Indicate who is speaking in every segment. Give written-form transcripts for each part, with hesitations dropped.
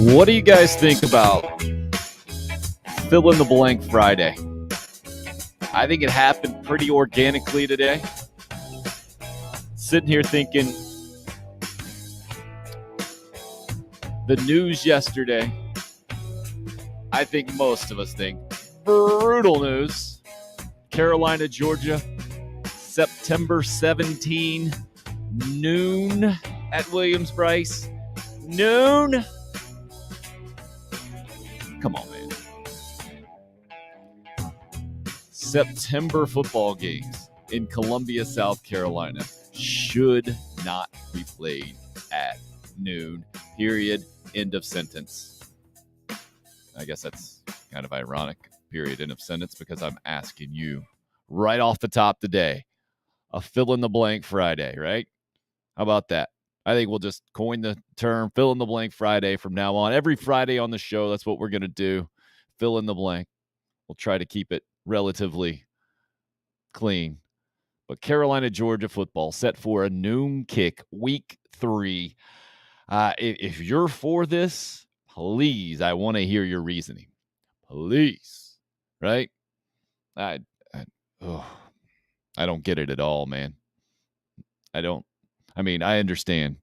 Speaker 1: What do you guys think about fill in the blank Friday? I think it happened pretty organically today. Sitting here thinking the news yesterday, I think most of us think brutal news. Carolina, Georgia, September 17, noon at Williams-Brice. Noon. Come on, man. September football games in Columbia, South Carolina should not be played at noon. Period. End of sentence. I guess that's kind of ironic. Period. End of sentence, because I'm asking you right off the top today, a fill in the blank Friday, right? How about that? I think we'll just coin the term fill in the blank Friday from now on. Every Friday on the show, that's what we're going to do. Fill in the blank. We'll try to keep it relatively clean. But Carolina, Georgia football set for a noon kick, week 3. If you're for this, please, I want to hear your reasoning. Please, right? I don't get it at all, man. I don't. I mean, I understand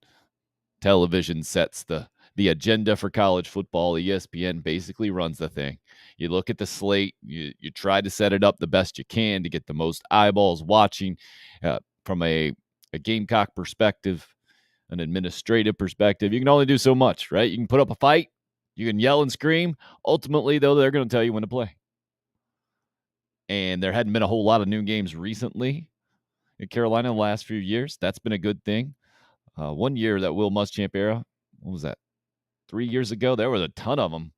Speaker 1: television sets the agenda for college football. ESPN basically runs the thing. You look at the slate, you try to set it up the best you can to get the most eyeballs watching from a Gamecock perspective, an administrative perspective. You can only do so much, right? You can put up a fight, you can yell and scream. Ultimately, though, they're going to tell you when to play. And there hadn't been a whole lot of noon games recently in Carolina in the last few years. That's been a good thing. 1 year, that Will Muschamp era, what was that? 3 years ago, there was a ton of them.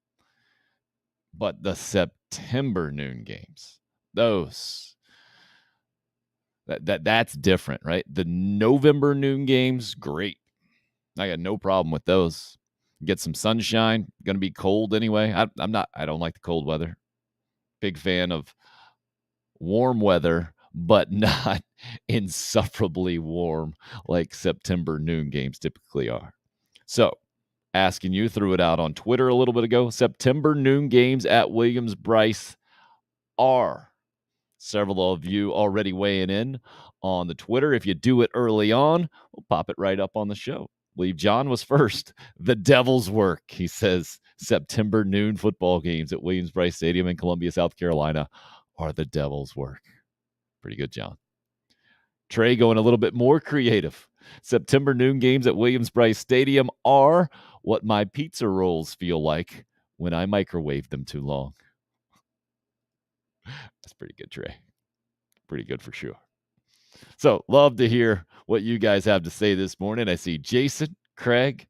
Speaker 1: But the September noon games, those, that's different, right? The November noon games, great. I got no problem with those. Get some sunshine. Going to be cold anyway. I don't like the cold weather. Big fan of warm weather, but not insufferably warm like September noon games typically are. So, asking you, threw it out on Twitter a little bit ago. September noon games at Williams-Brice are. Several of you already weighing in on the Twitter. If you do it early on, we'll pop it right up on the show. I believe John was first. The devil's work. He says September noon football games at Williams-Brice Stadium in Columbia, South Carolina are the devil's work. Pretty good, John. Trey going a little bit more creative. September noon games at Williams-Brice Stadium are what my pizza rolls feel like when I microwave them too long. That's pretty good, Trey. Pretty good for sure. So, love to hear what you guys have to say this morning. I see Jason, Craig,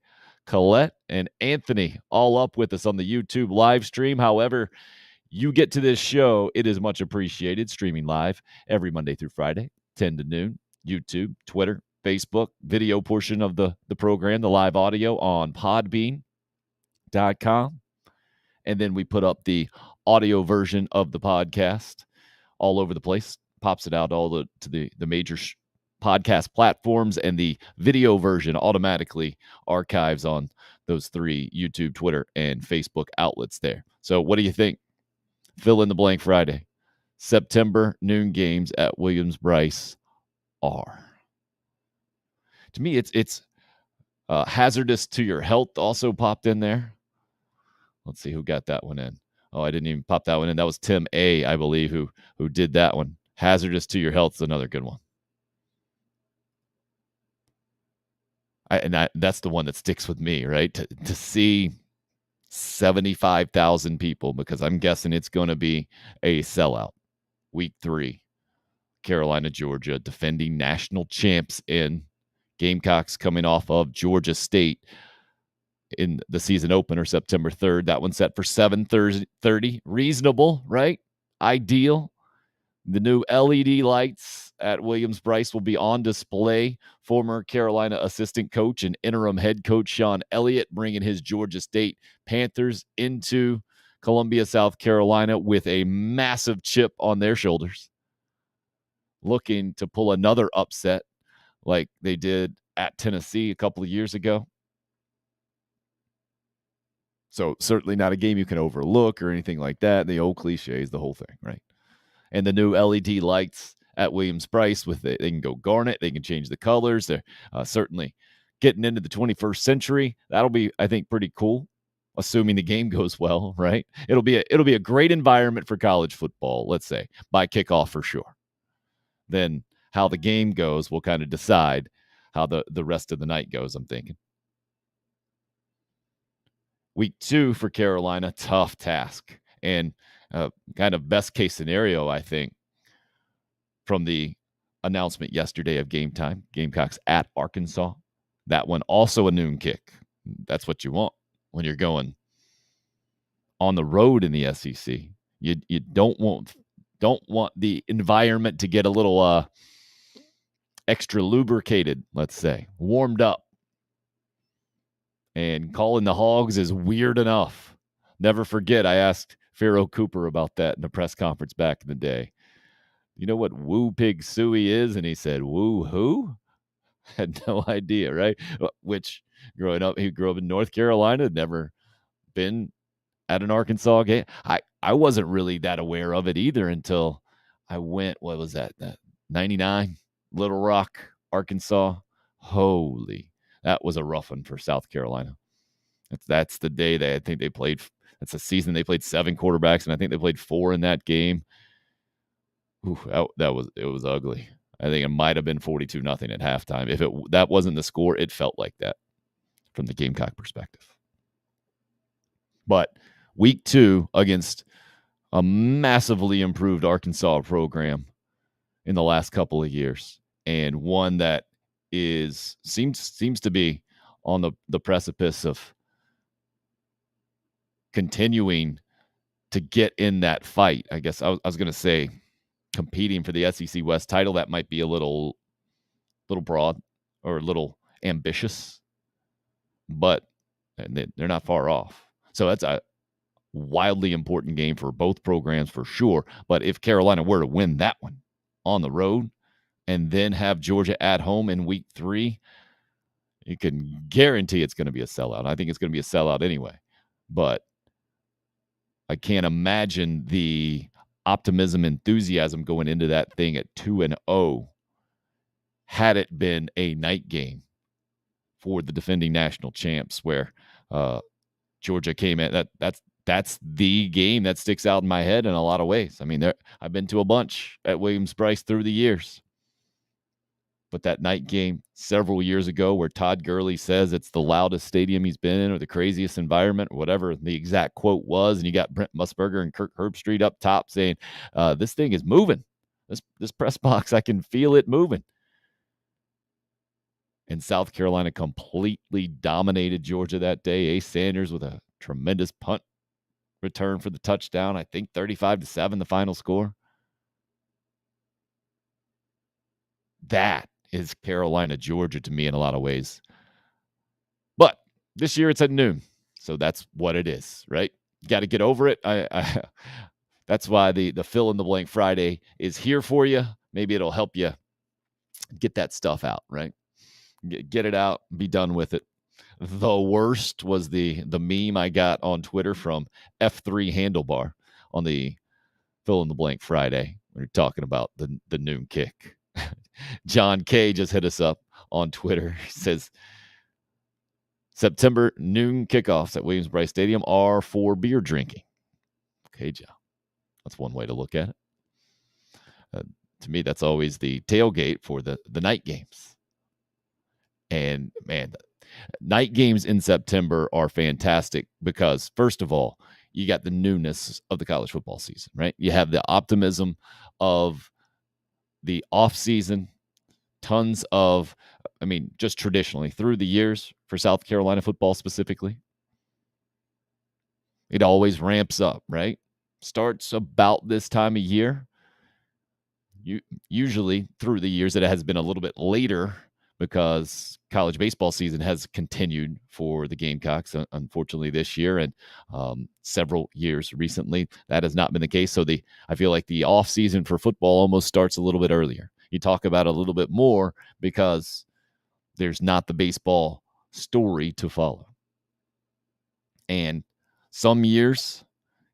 Speaker 1: Colette, and Anthony all up with us on the YouTube live stream. However you get to this show, it is much appreciated. Streaming live every Monday through Friday, 10 to noon. YouTube, Twitter, Facebook, video portion of the program, the live audio on podbean.com. And then we put up the audio version of the podcast all over the place. Pops it out to the major podcast platforms, and the video version automatically archives on those 3 YouTube, Twitter, and Facebook outlets there. So what do you think? Fill in the blank Friday. September noon games at Williams-Brice are. To me, it's hazardous to your health also popped in there. Let's see who got that one in. Oh, I didn't even pop that one in. That was Tim A., I believe, who did that one. Hazardous to your health is another good one. That's the one that sticks with me, right? To see 75,000 people, because I'm guessing it's going to be a sellout. Week 3, Carolina, Georgia, defending national champs in Gamecocks coming off of Georgia State in the season opener, September 3rd. That one set for 7:30. Reasonable, right? Ideal. The new LED lights at Williams-Brice will be on display. Former Carolina assistant coach and interim head coach Sean Elliott bringing his Georgia State Panthers into Columbia, South Carolina with a massive chip on their shoulders, looking to pull another upset like they did at Tennessee a couple of years ago. So certainly not a game you can overlook or anything like that. The old cliches, the whole thing, right? And the new LED lights at Williams-Brice with it, they can go garnet, they can change the colors. They're certainly getting into the 21st century. That'll be, I think, pretty cool, assuming the game goes well, right? It'll be a great environment for college football, let's say, by kickoff for sure. Then how the game goes will kind of decide how the rest of the night goes, I'm thinking. Week 2 for Carolina, tough task. And kind of best case scenario, I think, from the announcement yesterday of game time, Gamecocks at Arkansas. That one also a noon kick. That's what you want when you're going on the road in the SEC. You don't want the environment to get a little extra lubricated, let's say, warmed up. And calling the Hogs is weird enough. Never forget, I asked Pharaoh Cooper about that in a press conference back in the day. You know what Woo Pig Suey is? And he said, Woo who? Had no idea, right? Which, growing up, he grew up in North Carolina, had never been at an Arkansas game. I wasn't really that aware of it either until I went, what was that, 99, Little Rock, Arkansas. Holy, that was a rough one for South Carolina. That's the day I think they played. That's a season they played 7 quarterbacks, and I think they played 4 in that game. Ooh, it was ugly. I think it might have been 42-0 at halftime. If that wasn't the score, it felt like that from the Gamecock perspective. But week 2 against a massively improved Arkansas program in the last couple of years, and one that seems to be on the precipice of continuing to get in that fight. I guess I was going to say competing for the SEC West title. That might be a little broad or a little ambitious, but they're not far off. So that's a wildly important game for both programs for sure. But if Carolina were to win that one on the road and then have Georgia at home in week 3, you can guarantee it's going to be a sellout. I think it's going to be a sellout anyway, but I can't imagine the optimism, enthusiasm going into that thing at 2-0 had it been a night game for the defending national champs, where Georgia came in. That's the game that sticks out in my head in a lot of ways. I mean, I've been to a bunch at Williams-Brice through the years, but that night game several years ago where Todd Gurley says it's the loudest stadium he's been in or the craziest environment, whatever the exact quote was, and you got Brent Musburger and Kirk Herbstreit up top saying, this thing is moving. This press box, I can feel it moving. And South Carolina completely dominated Georgia that day. Ace Sanders with a tremendous punt return for the touchdown. I think 35-7, the final score. That is Carolina, Georgia to me in a lot of ways. But this year it's at noon, so that's what it is, right? Got to get over it. That's why the fill in the blank Friday is here for you. Maybe it'll help you get that stuff out, right? Get it out, be done with it. The worst was the meme I got on Twitter from F3 Handlebar on the fill in the blank Friday. We're talking about the noon kick. John K just hit us up on Twitter. He says, September noon kickoffs at Williams-Brice Stadium are for beer drinking. Okay, John. That's one way to look at it. To me, that's always the tailgate for the night games. And, man, night games in September are fantastic because, first of all, you got the newness of the college football season, right? You have the optimism of the offseason, tons of, just traditionally through the years for South Carolina football specifically, it always ramps up, right? Starts about this time of year. Usually through the years, it has been a little bit later because college baseball season has continued for the Gamecocks, unfortunately, this year and several years recently. That has not been the case. So I feel like the offseason for football almost starts a little bit earlier. You talk about a little bit more because there's not the baseball story to follow. And Some years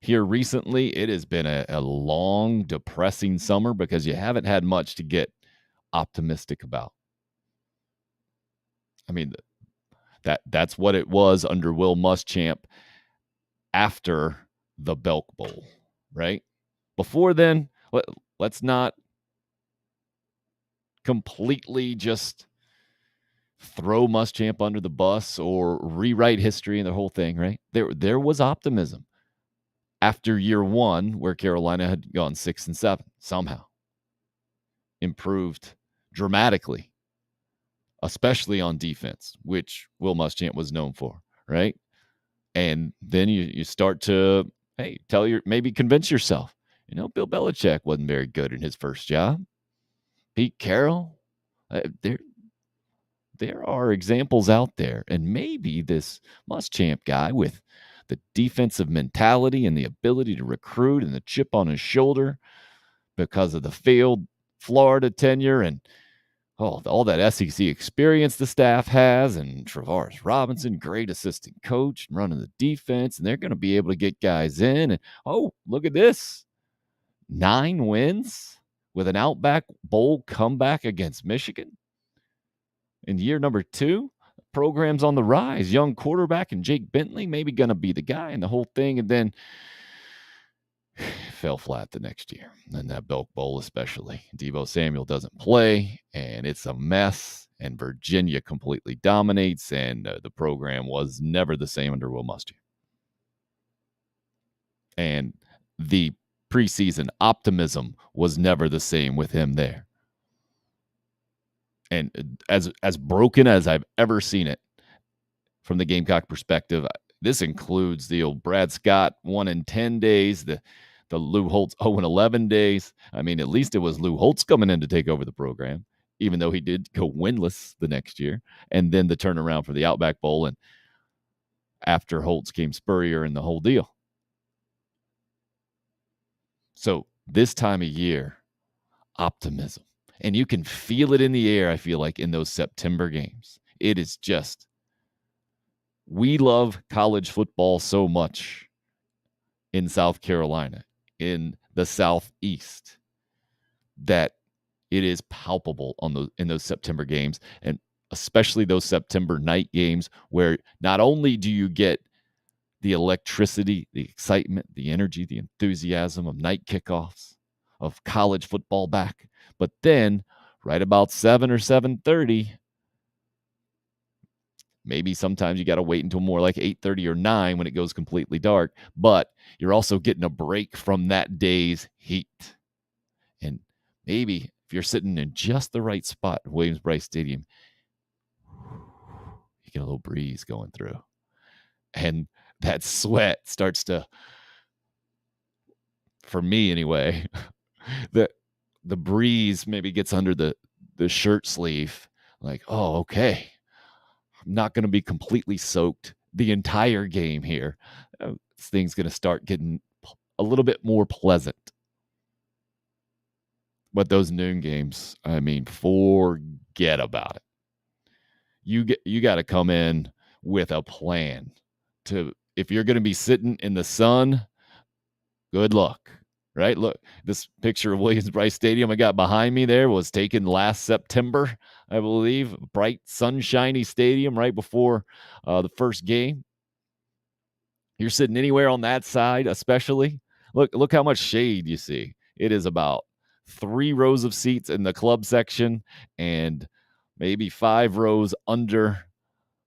Speaker 1: here recently, it has been a long, depressing summer because you haven't had much to get optimistic about. I mean, that's what it was under Will Muschamp after the Belk Bowl, right? Before then, let's not completely just throw Muschamp under the bus or rewrite history and the whole thing, right? There was optimism after year one, where Carolina had gone 6-7, somehow improved dramatically, especially on defense, which Will Muschamp was known for, right? And then you start to, hey, maybe convince yourself, Bill Belichick wasn't very good in his first job. Pete Carroll, there are examples out there, and maybe this Muschamp guy with the defensive mentality and the ability to recruit and the chip on his shoulder because of the failed Florida tenure and all that SEC experience the staff has, and Travaris Robinson, great assistant coach, running the defense, and they're going to be able to get guys in. And look at this, 9 wins with an Outback Bowl comeback against Michigan. In year number 2, program's on the rise. Young quarterback and Jake Bentley maybe going to be the guy and the whole thing. And then fell flat the next year. And that Belk Bowl especially. Deebo Samuel doesn't play, and it's a mess. And Virginia completely dominates, and the program was never the same under Will Muschamp. And the preseason optimism was never the same with him there. And as broken as I've ever seen it from the Gamecock perspective, this includes the old Brad Scott 1-10 days, the Lou Holtz 0-11 days. I mean, at least it was Lou Holtz coming in to take over the program, even though he did go winless the next year. And then the turnaround for the Outback Bowl. And after Holtz came Spurrier and the whole deal. So this time of year, optimism. And you can feel it in the air, I feel like, in those September games. It is just, we love college football so much in South Carolina, in the Southeast, that it is palpable in those September games, and especially those September night games where not only do you get the electricity, the excitement, the energy, the enthusiasm of night kickoffs, of college football back, but then right about 7 or 7:30, maybe sometimes you got to wait until more like 8:30 or 9 when it goes completely dark, but you're also getting a break from that day's heat. And maybe if you're sitting in just the right spot at Williams-Brice Stadium, you get a little breeze going through. And that sweat starts to, for me anyway, the breeze maybe gets under the shirt sleeve, like, oh, okay, I'm not going to be completely soaked the entire game here. This thing's going to start getting a little bit more pleasant. But those noon games, I mean, forget about it. You got to come in with a plan. If you're going to be sitting in the sun, good luck. Right? Look, this picture of Williams-Brice Stadium I got behind me there was taken last September, I believe. Bright, sunshiny stadium right before the first game. You're sitting anywhere on that side, especially. Look how much shade you see. It is about 3 rows of seats in the club section and maybe 5 rows under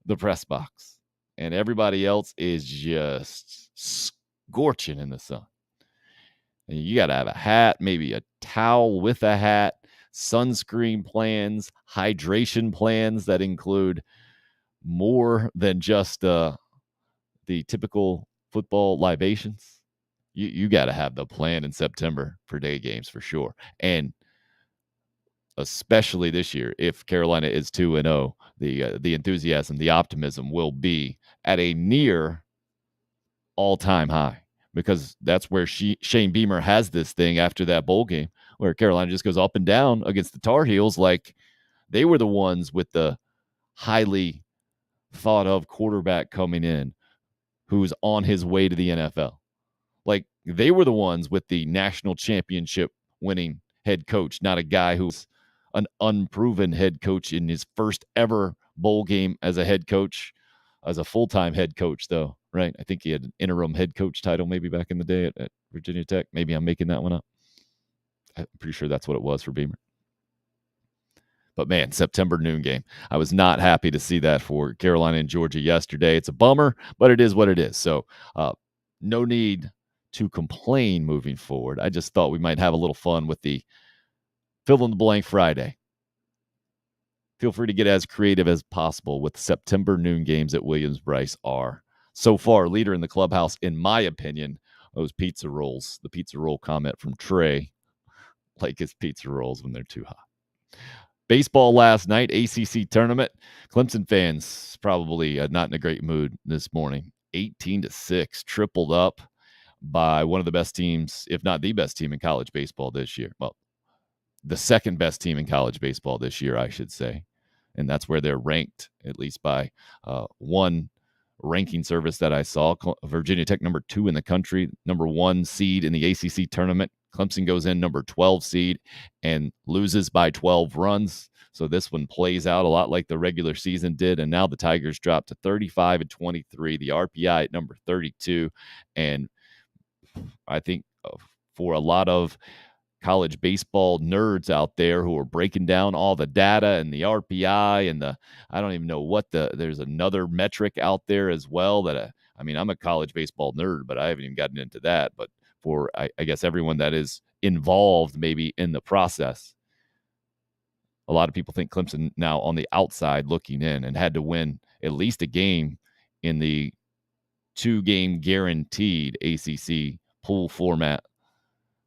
Speaker 1: the press box. And everybody else is just scorching in the sun. And you got to have a hat, maybe a towel with a hat, sunscreen plans, hydration plans that include more than just the typical football libations. You got to have the plan in September for day games for sure. And especially this year, if Carolina is 2-0, the enthusiasm, the optimism will be at a near all-time high. Because that's where Shane Beamer has this thing after that bowl game, where Carolina just goes up and down against the Tar Heels like they were the ones with the highly thought of quarterback coming in who's on his way to the NFL. Like, they were the ones with the national championship winning head coach, not a guy who's an unproven head coach in his first ever bowl game as a head coach, as a full-time head coach, though, right? I think he had an interim head coach title maybe back in the day at Virginia Tech. Maybe I'm making that one up. I'm pretty sure that's what it was for Beamer. But man, September noon game. I was not happy to see that for Carolina and Georgia yesterday. It's a bummer, but it is what it is. So no need to complain moving forward. I just thought we might have a little fun with the fill in the blank Friday. Feel free to get as creative as possible with September noon games at Williams-Brice are. So far, leader in the clubhouse, in my opinion, those pizza rolls. The pizza roll comment from Trey, like his pizza rolls when they're too hot. Baseball last night, ACC tournament. Clemson fans probably not in a great mood this morning. 18-6, tripled up by one of the best teams, if not the best team in college baseball this year. Well, the second best team in college baseball this year, I should say. And that's where they're ranked, at least by one ranking service that I saw. Virginia Tech, number 2 in the country, number 1 seed in the ACC tournament. Clemson goes in number 12 seed and loses by 12 runs. So this one plays out a lot like the regular season did. And now the Tigers drop to 35-23, the RPI at number 32. And I think for a lot of college baseball nerds out there who are breaking down all the data and the RPI and I don't even know what there's another metric out there as well that I'm a college baseball nerd, but I haven't even gotten into that. But for, I guess, everyone that is involved maybe in the process, a lot of people think Clemson now on the outside looking in and had to win at least a game in the 2-game guaranteed ACC pool format,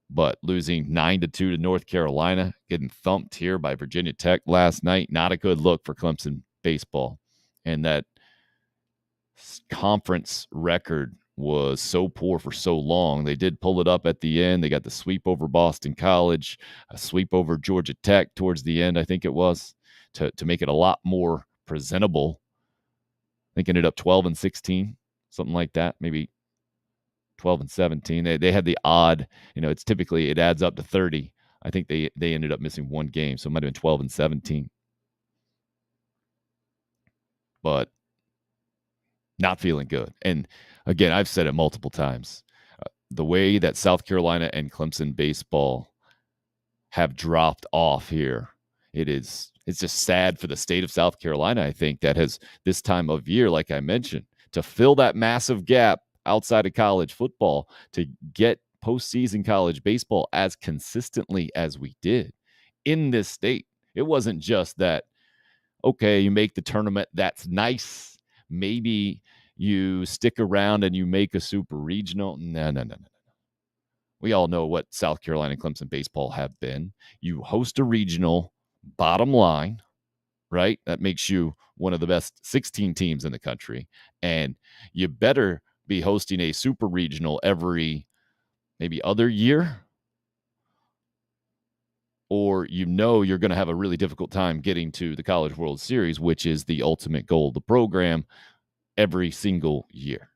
Speaker 1: but losing 9-2 to North Carolina, getting thumped here by Virginia Tech last night. Not a good look for Clemson baseball. And that conference record was so poor for so long. They did pull it up at the end. They got the sweep over Boston College, a sweep over Georgia Tech towards the end, I think it was, to make it a lot more presentable. I think it ended up 12-16, something like that, maybe 12-17. They had the odd, it's typically it adds up to 30. I think they ended up missing one game, so it might have been 12-17. But not feeling good. And again, I've said it multiple times. The way that South Carolina and Clemson baseball have dropped off here, it's just sad for the state of South Carolina, I think, that has this time of year, like I mentioned, to fill that massive gap outside of college football, to get postseason college baseball as consistently as we did in this state. It wasn't just that, okay, you make the tournament, that's nice. Maybe you stick around and you make a super regional. No. We all know what South Carolina and Clemson baseball have been. You host a regional, bottom line, right? That makes you one of the best 16 teams in the country. And you better be hosting a super regional every maybe other year, or you're going to have a really difficult time getting to the College World Series, which is the ultimate goal of the program, every single year.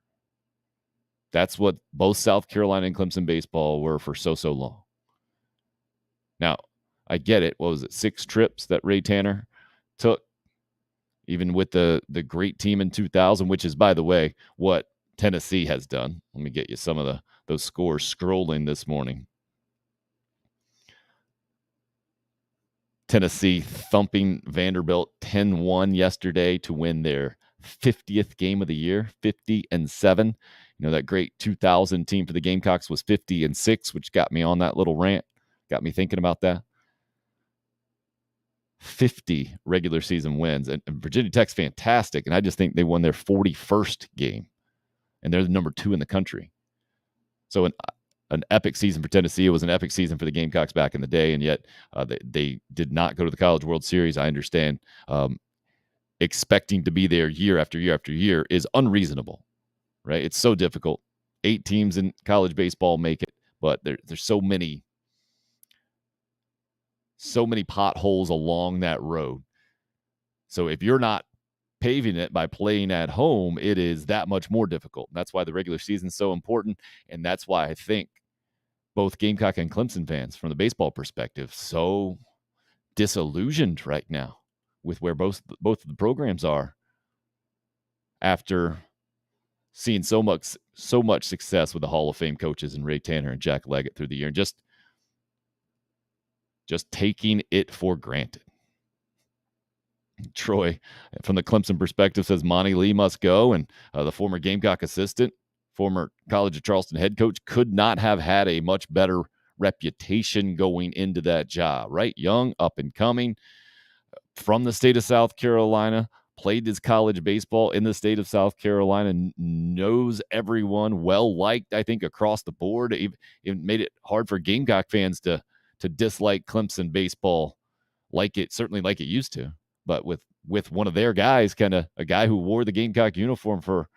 Speaker 1: That's what both South Carolina and Clemson baseball were for so long. Now, I get it. What was it? 6 trips that Ray Tanner took, even with the great team in 2000, which is, by the way, what Tennessee has done. Let me get you some of those scores scrolling this morning. Tennessee thumping Vanderbilt 10-1 yesterday to win their 50th game of the year, 50-7. That great 2000 team for the Gamecocks was 50-6, which got me on that little rant, got me thinking about that. 50 regular season wins, and Virginia Tech's fantastic, and I just think they won their 41st game, and they're the number 2 in the country. So an epic season for Tennessee. It was an epic season for the Gamecocks back in the day, and yet they did not go to the College World Series. I understand expecting to be there year after year after year is unreasonable, right? It's so difficult. 8 teams in college baseball make it, but there's so many potholes along that road. So if you're not paving it by playing at home, it is that much more difficult. That's why the regular season is so important, and that's why I think both Gamecock and Clemson fans, from the baseball perspective, so disillusioned right now with where both of the programs are after seeing so much success with the Hall of Fame coaches and Ray Tanner and Jack Leggett through the year, and just taking it for granted. Troy, from the Clemson perspective, says Monty Lee must go, and the former Gamecock assistant, former College of Charleston head coach, could not have had a much better reputation going into that job, right? Young, up and coming, from the state of South Carolina, played his college baseball in the state of South Carolina, knows everyone, well-liked, I think, across the board. It made it hard for Gamecock fans to dislike Clemson baseball certainly like it used to. But with one of their guys, kind of a guy who wore the Gamecock uniform for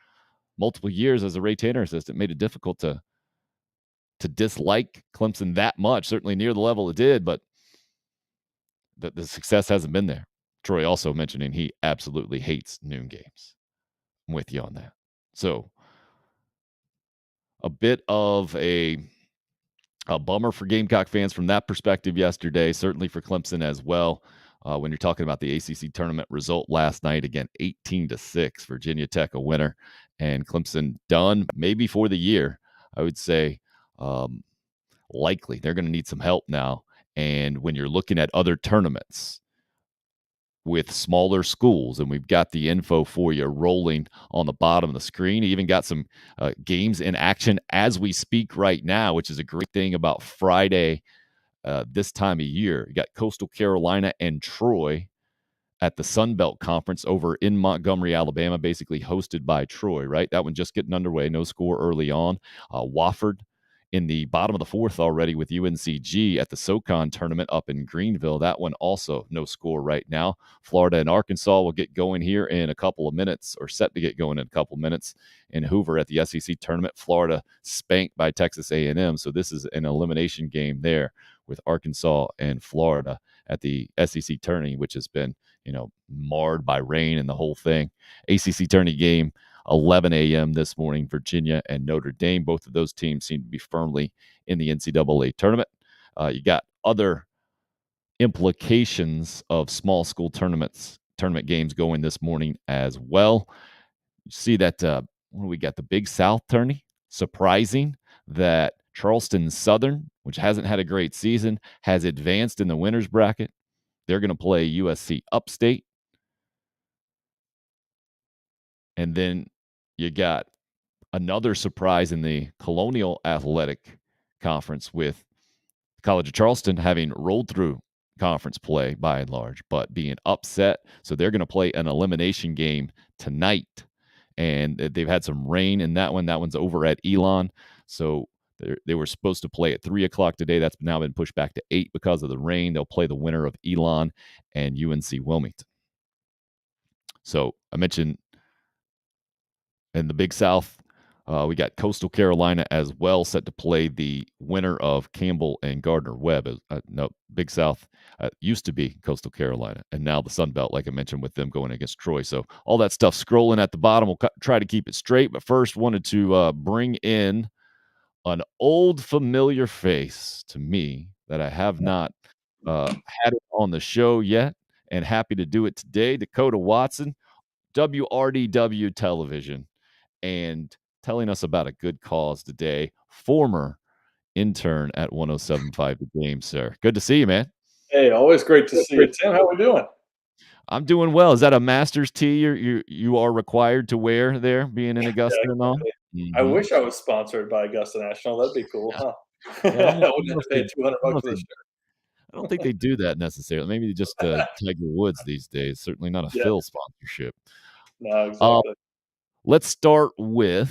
Speaker 1: multiple years as a Ray Tanner assistant, made it difficult to dislike Clemson that much, certainly near the level it did, but the success hasn't been there. Troy also mentioning he absolutely hates noon games. I'm with you on that. So a bit of a bummer for Gamecock fans from that perspective yesterday, certainly for Clemson as well. When you're talking about the ACC tournament result last night, again, 18-6, Virginia Tech a winner, and Clemson done maybe for the year. I would say likely they're going to need some help now. And when you're looking at other tournaments with smaller schools, and we've got the info for you rolling on the bottom of the screen. You even got some games in action as we speak right now, which is a great thing about Friday this time of year. You got Coastal Carolina and Troy at the Sun Belt Conference over in Montgomery, Alabama, basically hosted by Troy, right? That one just getting underway. No score early on. Wofford in the bottom of the fourth already with UNCG at the SoCon tournament up in Greenville. That one also no score right now. Florida and Arkansas will get going here in a couple of minutes, or set to get going in a couple of minutes in Hoover at the SEC tournament. Florida spanked by Texas A&M, so this is an elimination game there with Arkansas and Florida at the SEC tourney, which has been, marred by rain and the whole thing. ACC tourney game, 11 a.m. this morning, Virginia and Notre Dame. Both of those teams seem to be firmly in the NCAA tournament. You got other implications of small school tournament games going this morning as well. You see that we got the Big South tourney. Surprising that Charleston Southern, which hasn't had a great season, has advanced in the winners bracket. They're going to play USC Upstate. And then you got another surprise in the Colonial Athletic Conference with College of Charleston having rolled through conference play by and large, but being upset. So they're going to play an elimination game tonight. And they've had some rain in that one. That one's over at Elon. So they were supposed to play at 3 o'clock today. That's now been pushed back to 8 because of the rain. They'll play the winner of Elon and UNC Wilmington. So I mentioned in the Big South, we got Coastal Carolina as well, set to play the winner of Campbell and Gardner-Webb. No, Big South used to be Coastal Carolina, and now the Sun Belt, like I mentioned, with them going against Troy. So all that stuff scrolling at the bottom. We'll try to keep it straight, but first wanted to bring in an old familiar face to me that I have not had it on the show yet, and happy to do it today. Dakota Watson, WRDW Television, and telling us about a good cause today. Former intern at 107.5 The Game, sir. Good to see you, man.
Speaker 2: Hey, always great to see you, Tim. How we doing?
Speaker 1: I'm doing well. Is that a Masters tee you are required to wear there, being in Augusta and all?
Speaker 2: I wish I was sponsored by Augusta National. That'd be cool, huh?
Speaker 1: Yeah,
Speaker 2: I wouldn't have to pay $200 for the shirt.
Speaker 1: I don't think they do that necessarily. Maybe just Tiger Woods these days. Certainly not a Phil sponsorship.
Speaker 2: No, exactly.
Speaker 1: Let's start with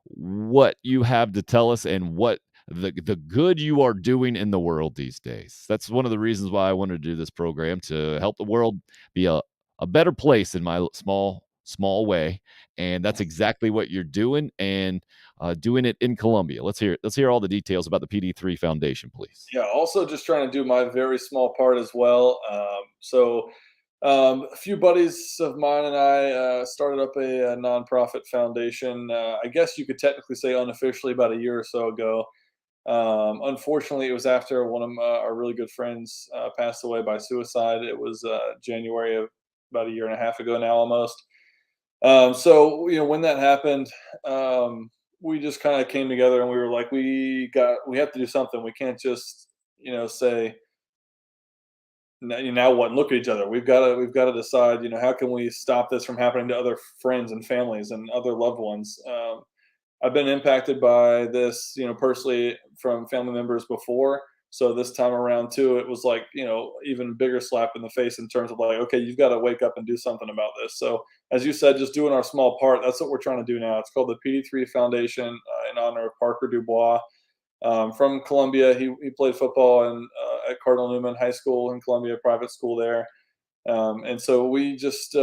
Speaker 1: what you have to tell us and what the good you are doing in the world these days. That's one of the reasons why I wanted to do this program, to help the world be a better place in my small way. And that's exactly what you're doing, and doing it in Columbia. Let's hear all the details about the PD3 Foundation, please.
Speaker 2: Yeah, also just trying to do my very small part as well. So A few buddies of mine and I started up a nonprofit foundation. I guess you could technically say unofficially about a year or so ago. Unfortunately, it was after one of our really good friends passed away by suicide. It was January of about a year and a half ago now, almost. So when that happened, we just kind of came together and we were like, we have to do something. We can't just say now what? Look at each other. We've got to decide. How can we stop this from happening to other friends and families and other loved ones? I've been impacted by this, personally from family members before. So this time around too, it was like, even bigger slap in the face in terms of like, okay, you've got to wake up and do something about this. So as you said, just doing our small part. That's what we're trying to do now. It's called the PD3 Foundation in honor of Parker Dubois from Columbia. He played football at Cardinal Newman High School in Columbia, private school there. And so we just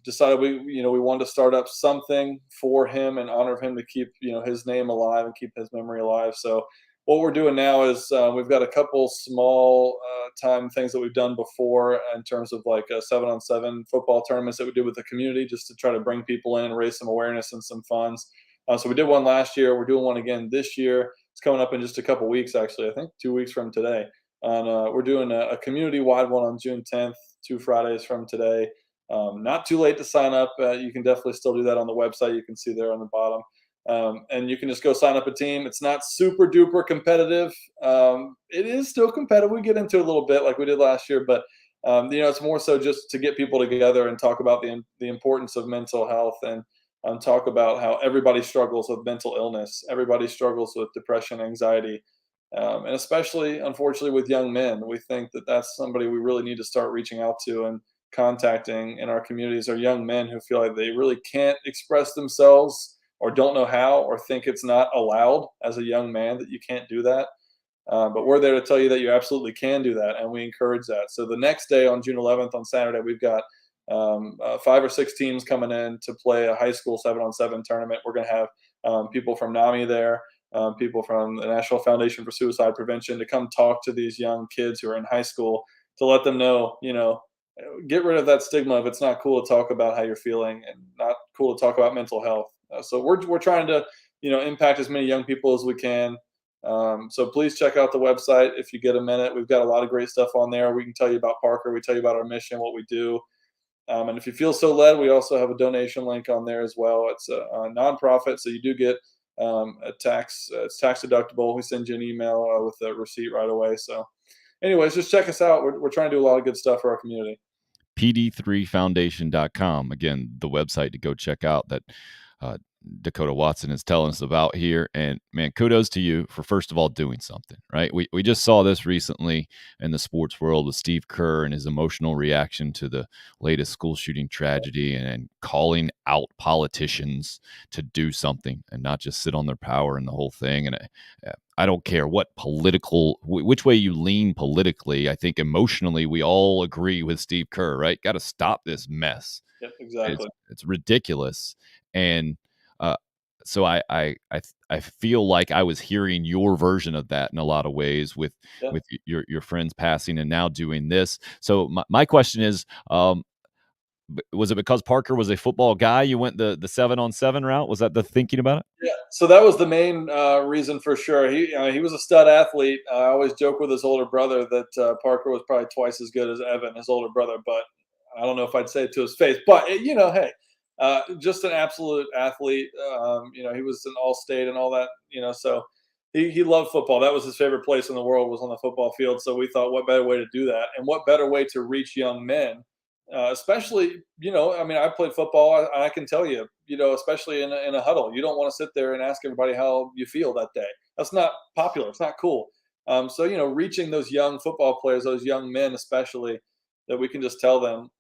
Speaker 2: decided we wanted to start up something for him in honor of him to keep his name alive and keep his memory alive. So what we're doing now is we've got a couple small time things that we've done before in terms of like 7-on-7 football tournaments that we did with the community just to try to bring people in and raise some awareness and some funds. So we did one last year. We're doing one again this year. It's coming up in just a couple weeks, actually. I think 2 weeks from today. We're doing a community-wide one on June 10th, 2 Fridays from today. Not too late to sign up. You can definitely still do that on the website. You can see there on the bottom. And you can just go sign up a team. It's not super duper competitive. It is still competitive. We get into it a little bit like we did last year, but it's more so just to get people together and talk about the importance of mental health and talk about how everybody struggles with mental illness. Everybody struggles with depression, anxiety, and especially, unfortunately, with young men. We think that that's somebody we really need to start reaching out to and contacting in our communities are young men who feel like they really can't express themselves or don't know how or think it's not allowed as a young man that you can't do that. But we're there to tell you that you absolutely can do that, and we encourage that. So the next day on June 11th, on Saturday, we've got 5 or 6 teams coming in to play a high school 7-on-7 tournament. We're going to have people from NAMI there, people from the National Foundation for Suicide Prevention to come talk to these young kids who are in high school to let them know, get rid of that stigma of it's not cool to talk about how you're feeling and not cool to talk about mental health. So we're trying to, impact as many young people as we can. So please check out the website if you get a minute. We've got a lot of great stuff on there. We can tell you about Parker. We tell you about our mission, what we do. And if you feel so led, we also have a donation link on there as well. It's a nonprofit, so you do get it's tax deductible. We send you an email with a receipt right away. So, anyways, just check us out. We're trying to do a lot of good stuff for our community.
Speaker 1: PD3foundation.com. Again, the website to go check out that Dakota Watson is telling us about here. And man, kudos to you for first of all doing something, right? We just saw this recently in the sports world with Steve Kerr and his emotional reaction to the latest school shooting tragedy and calling out politicians to do something and not just sit on their power and the whole thing. And I don't care what which way you lean politically. I think emotionally we all agree with Steve Kerr, right? Got to stop this mess.
Speaker 2: Yep, exactly.
Speaker 1: It's ridiculous. And so I feel like I was hearing your version of that in a lot of ways with
Speaker 2: Yeah.
Speaker 1: your friends passing and now doing this. So my question is, was it because Parker was a football guy you went the 7-on-7 route? Was that the thinking about it?
Speaker 2: Yeah, so that was the main reason for sure. He was a stud athlete. I always joke with his older brother that Parker was probably twice as good as Evan, his older brother. But I don't know if I'd say it to his face. But hey, just an absolute athlete. He was an all-state and all that. So he loved football. That was his favorite place in the world was on the football field. So we thought, what better way to do that, and what better way to reach young men especially, I played football. I can tell you, especially in a huddle, you don't want to sit there and ask everybody how you feel that day. That's not popular. It's not cool. So, reaching those young football players, those young men, especially, that we can just tell them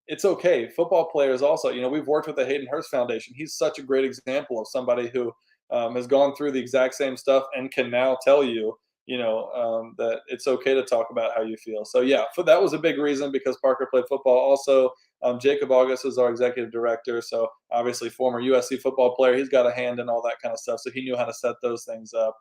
Speaker 2: it's okay. Football players also, we've worked with the Hayden Hurst Foundation. He's such a great example of somebody who has gone through the exact same stuff and can now tell you, that it's okay to talk about how you feel. So yeah, that was a big reason because Parker played football. Also, Jacob August is our executive director. So obviously former USC football player. He's got a hand in all that kind of stuff. So he knew how to set those things up.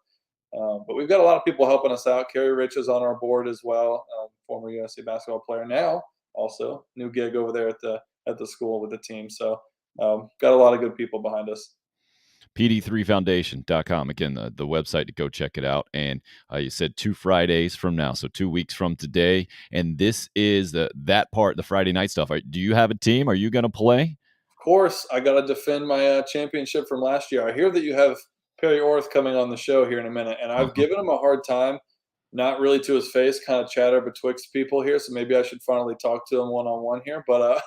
Speaker 2: But we've got a lot of people helping us out. Kerry Rich is on our board as well, former USC basketball player now. also new gig over there at the school with the team. So got a lot of good people behind us.
Speaker 1: PD3foundation.com. Again, the website to go check it out. And you said 2 Fridays from now, so 2 weeks from today. And this is that part, the Friday night stuff. Do you have a team? Are you going to play?
Speaker 2: Of course, I got to defend my championship from last year. I hear that you have Perry Orth coming on the show here in a minute, and I've
Speaker 1: Uh-huh.
Speaker 2: given him a hard time, not really to his face, kind of chatter betwixt people here. So maybe I should finally talk to him one on one here. But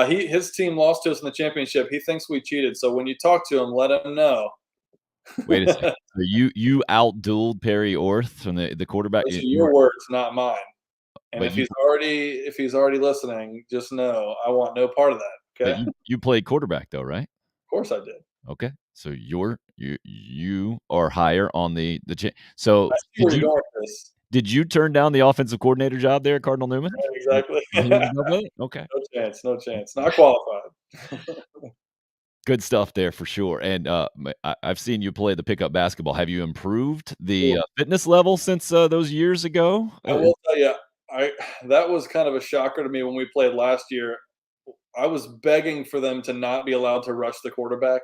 Speaker 2: his team lost to us in the championship. He thinks we cheated. So when you talk to him, let him know.
Speaker 1: Wait a second. So you outdueled Perry Orth from the quarterback.
Speaker 2: Those are
Speaker 1: You were,
Speaker 2: your words, not mine. And
Speaker 1: but
Speaker 2: if he's already listening, just know I want no part of that.
Speaker 1: but
Speaker 2: Okay?
Speaker 1: you
Speaker 2: Of
Speaker 1: you played quarterback though, right?
Speaker 2: course I did.
Speaker 1: Okay. So you are higher on so
Speaker 2: I see where
Speaker 1: did
Speaker 2: you're
Speaker 1: you
Speaker 2: going with this.
Speaker 1: did you turn down the offensive coordinator job there at Cardinal Newman?
Speaker 2: Right, exactly.
Speaker 1: He was above it? Okay.
Speaker 2: No chance. No chance. Not qualified.
Speaker 1: Good stuff there for sure. And I've seen you play the pickup basketball. Have you improved the fitness level since those years ago?
Speaker 2: I will tell you, I that was kind of a shocker to me when we played last year. I was begging for them to not be allowed to rush the quarterback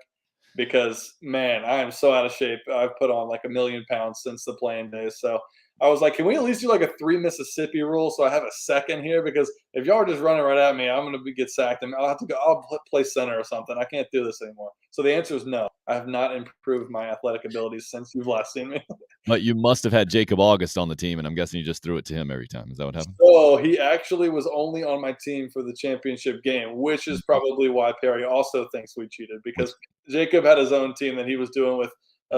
Speaker 2: because, man, I am so out of shape. I've put on like a million pounds since the playing days. So I was like, can we at least do like a 3 Mississippi rule so I have a second here? Because if y'all are just running right at me, I'm going to get sacked and I'll have to go. I'll play center or something. I can't do this anymore. So the answer is no. I have not improved my athletic abilities since you've last seen me.
Speaker 1: But you must have had Jacob August on the team, and I'm guessing you just threw it to him every time. Is that what happened?
Speaker 2: So he actually was only on my team for the championship game, which is
Speaker 1: Mhm.
Speaker 2: probably why Perry also thinks we cheated
Speaker 1: Which
Speaker 2: because Jacob had his own team that he was doing with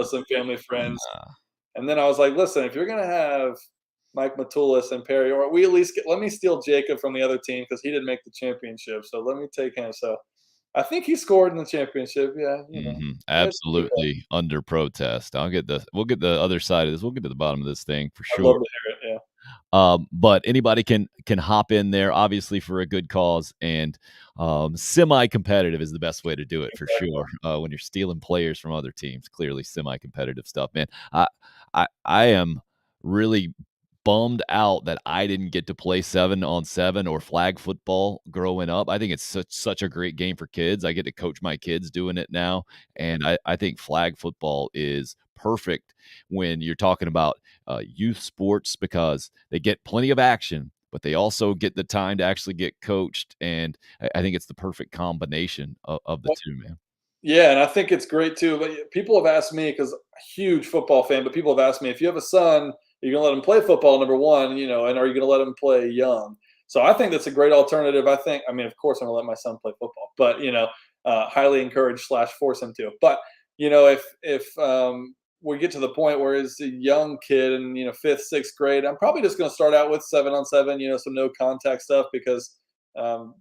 Speaker 2: some family friends.
Speaker 1: nah.
Speaker 2: And then I was like, listen, if you're going to have Mike Matulis and Perry, or we at least let me steal Jacob from the other team because he didn't make the championship. So let me take him. So I think he scored in the championship. Yeah,
Speaker 1: Mhm.
Speaker 2: I had to take that.
Speaker 1: Absolutely under protest. We'll get the other side of this. We'll get to the bottom of this thing for
Speaker 2: I'd
Speaker 1: sure.
Speaker 2: love to hear it. Yeah.
Speaker 1: But anybody can hop in there, obviously for a good cause, and semi-competitive is the best way to do it for
Speaker 2: Exactly.
Speaker 1: sure. When you're stealing players from other teams, clearly semi-competitive stuff, man. I am really bummed out that I didn't get to play 7-on-7 or flag football growing up. I think it's such a great game for kids. I get to coach my kids doing it now, and I think flag football is perfect when you're talking about youth sports because they get plenty of action, but they also get the time to actually get coached. And I think it's the perfect combination of the two, man.
Speaker 2: Yeah, and I think it's great too. But people have asked me because huge football fan, but people have asked me if you have a son, you're gonna let him play football. Number one, and are you gonna let him play young? So I think that's a great alternative. I mean, of course, I'm gonna let my son play football, but highly encourage slash force him to. But if we get to the point where he's a young kid and fifth, sixth grade, I'm probably just gonna start out with 7-on-7, some no contact stuff because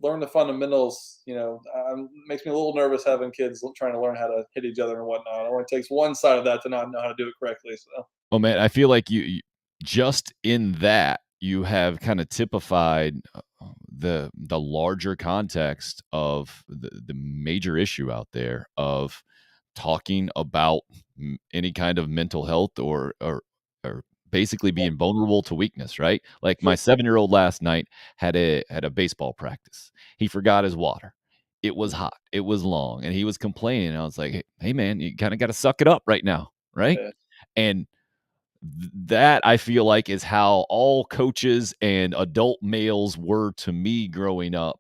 Speaker 2: learn the fundamentals. Makes me a little nervous having kids trying to learn how to hit each other and whatnot. It only takes one side of that to not know how to do it correctly. So
Speaker 1: Oh man, I feel like you just in that you have kind of typified the larger context of the major issue out there of talking about any kind of mental health or basically being vulnerable to weakness, right? Like my
Speaker 2: sure,
Speaker 1: 7-year-old last night had a baseball practice. He forgot his water. It was hot. It was long, and he was complaining. I was like, "Hey man, you kind of got to suck it up right now, right?"
Speaker 2: yeah,
Speaker 1: And that I feel like is how all coaches and adult males were to me growing up.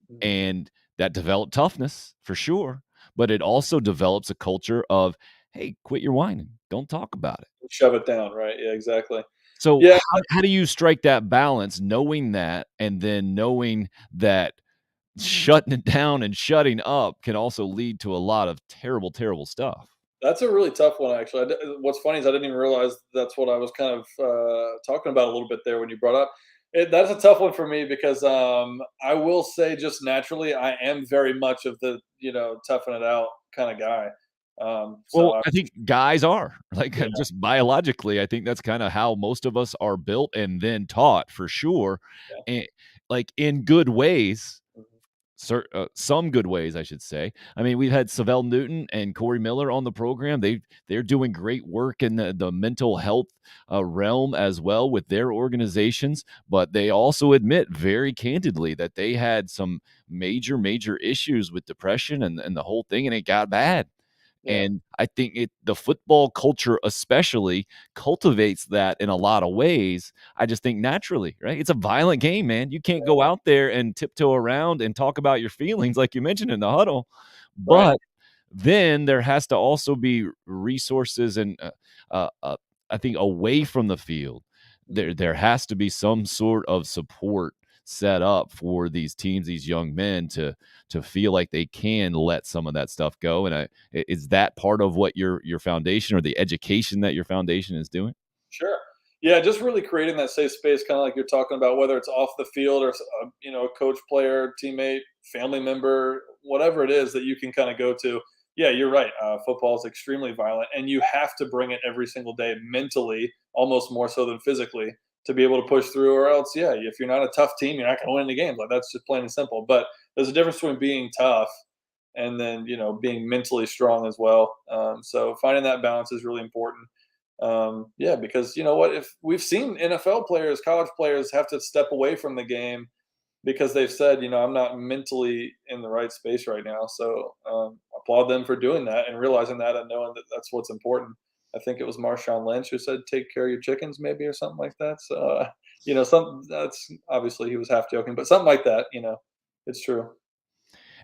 Speaker 2: mhm.
Speaker 1: And that developed toughness for sure, but it also develops a culture of, hey, quit your whining. Don't talk about it.
Speaker 2: Shove it down, right? Yeah, exactly.
Speaker 1: So
Speaker 2: Yeah,
Speaker 1: how do you strike that balance knowing that and then knowing that shutting it down and shutting up can also lead to a lot of terrible, terrible stuff?
Speaker 2: that's a really tough one, actually. What's funny is I didn't even realize that's what I was kind of talking about a little bit there when you brought up. That's a tough one for me because I will say just naturally I am very much of the toughing it out kind of guy. So
Speaker 1: Well, I think guys are like
Speaker 2: yeah,
Speaker 1: just biologically, I think that's kind of how most of us are built and then taught for sure.
Speaker 2: yeah.
Speaker 1: And like in good ways.
Speaker 2: Mhm.
Speaker 1: some good ways, I should say. I mean, we've had Savell Newton and Corey Miller on the program. They're doing great work in the mental health realm as well with their organizations, but they also admit very candidly that they had some major issues with depression and the whole thing, and it got bad.
Speaker 2: Yeah,
Speaker 1: And I think the football culture especially cultivates that in a lot of ways. I just think naturally, right? It's a violent game, man. You can't go out there and tiptoe around and talk about your feelings like you mentioned in the huddle.
Speaker 2: right.
Speaker 1: But then there has to also be resources and I think away from the field,
Speaker 2: Mhm.
Speaker 1: there has to be some sort of support set up for these teams, these young men to feel like they can let some of that stuff go. And is that part of what your foundation or the education that your foundation is doing?
Speaker 2: Sure. Yeah, just really creating that safe space, kind of like you're talking about, whether it's off the field or a coach, player, teammate, family member, whatever it is that you can kind of go to. Yeah, you're right. Football is extremely violent, and you have to bring it every single day mentally, almost more so than physically, to be able to push through. Or else, yeah, if you're not a tough team, you're not going to win the game. Like that's just plain and simple. But there's a difference between being tough and then being mentally strong as well. So finding that balance is really important. Yeah, because you know what? If we've seen NFL players, college players have to step away from the game because they've said, I'm not mentally in the right space right now. So applaud them for doing that and realizing that and knowing that that's what's important. I think it was Marshawn Lynch who said, "Take care of your chickens," maybe or something like that. So some that's obviously he was half joking, but something like that. It's true.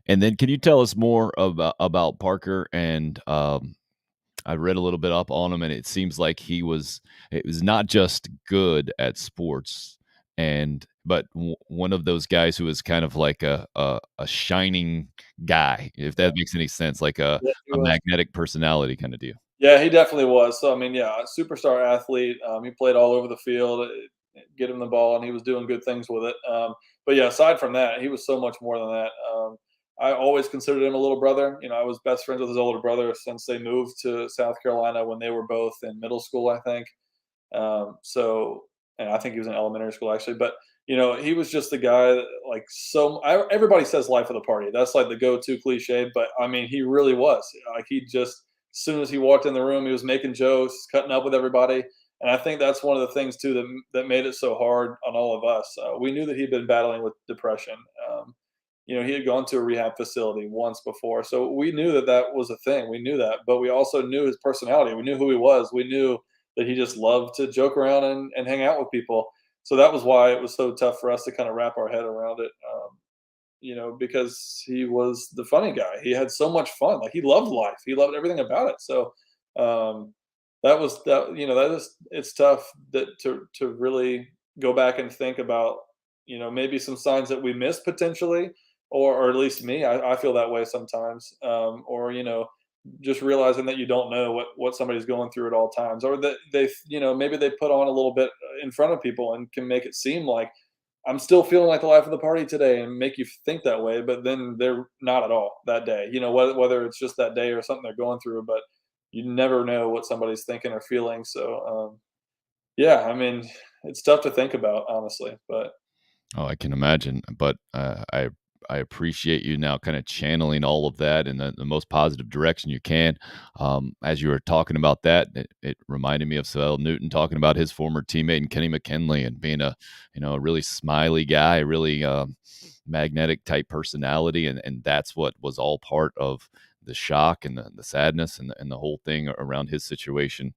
Speaker 1: And then can you tell us more about Parker and I read a little bit up on him, and it seems like it was not just good at sports, but one of those guys who was kind of like a shining guy, if
Speaker 2: Yeah,
Speaker 1: that makes any sense, like
Speaker 2: yeah, he
Speaker 1: a
Speaker 2: was.
Speaker 1: magnetic personality kind of deal.
Speaker 2: Yeah, he definitely was. So I mean, yeah, a superstar athlete. He played all over the field. Get him the ball, and he was doing good things with it. But yeah, aside from that, he was so much more than that. I always considered him a little brother. I was best friends with his older brother since they moved to South Carolina when they were both in middle school, I think. And I think he was in elementary school actually. But he was just the guy that, like everybody says life of the party. That's like the go-to cliche. But I mean, he really was. Like he just as soon as he walked in the room, he was making jokes, cutting up with everybody. And I think that's one of the things too that made it so hard on all of us. We knew that he'd been battling with depression. He had gone to a rehab facility once before, so we knew that that was a thing. We knew that, but we also knew his personality. We knew who he was. We knew that he just loved to joke around and hang out with people. So that was why it was so tough for us to kind of wrap our head around it. Because he was the funny guy. He had so much fun. Like he loved life. He loved everything about it. So um, that was that. That is it's tough that to really go back and think about. Maybe some signs that we missed potentially, or at least me. I feel that way sometimes. Or just realizing that you don't know what somebody's going through at all times, or that maybe they put on a little bit in front of people and can make it seem like I'm still feeling like the life of the party today and make you think that way, but then they're not at all that day. Whether it's just that day or something they're going through, but you never know what somebody's thinking or feeling. So, yeah, I mean, it's tough to think about, honestly, but
Speaker 1: Oh, I can imagine, but I appreciate you now kind of channeling all of that in the most positive direction you can. As you were talking about that, it reminded me of Sel Newton talking about his former teammate and Kenny McKinley and being a really smiley guy, really magnetic type personality, and that's what was all part of the shock and the sadness and the whole thing around his situation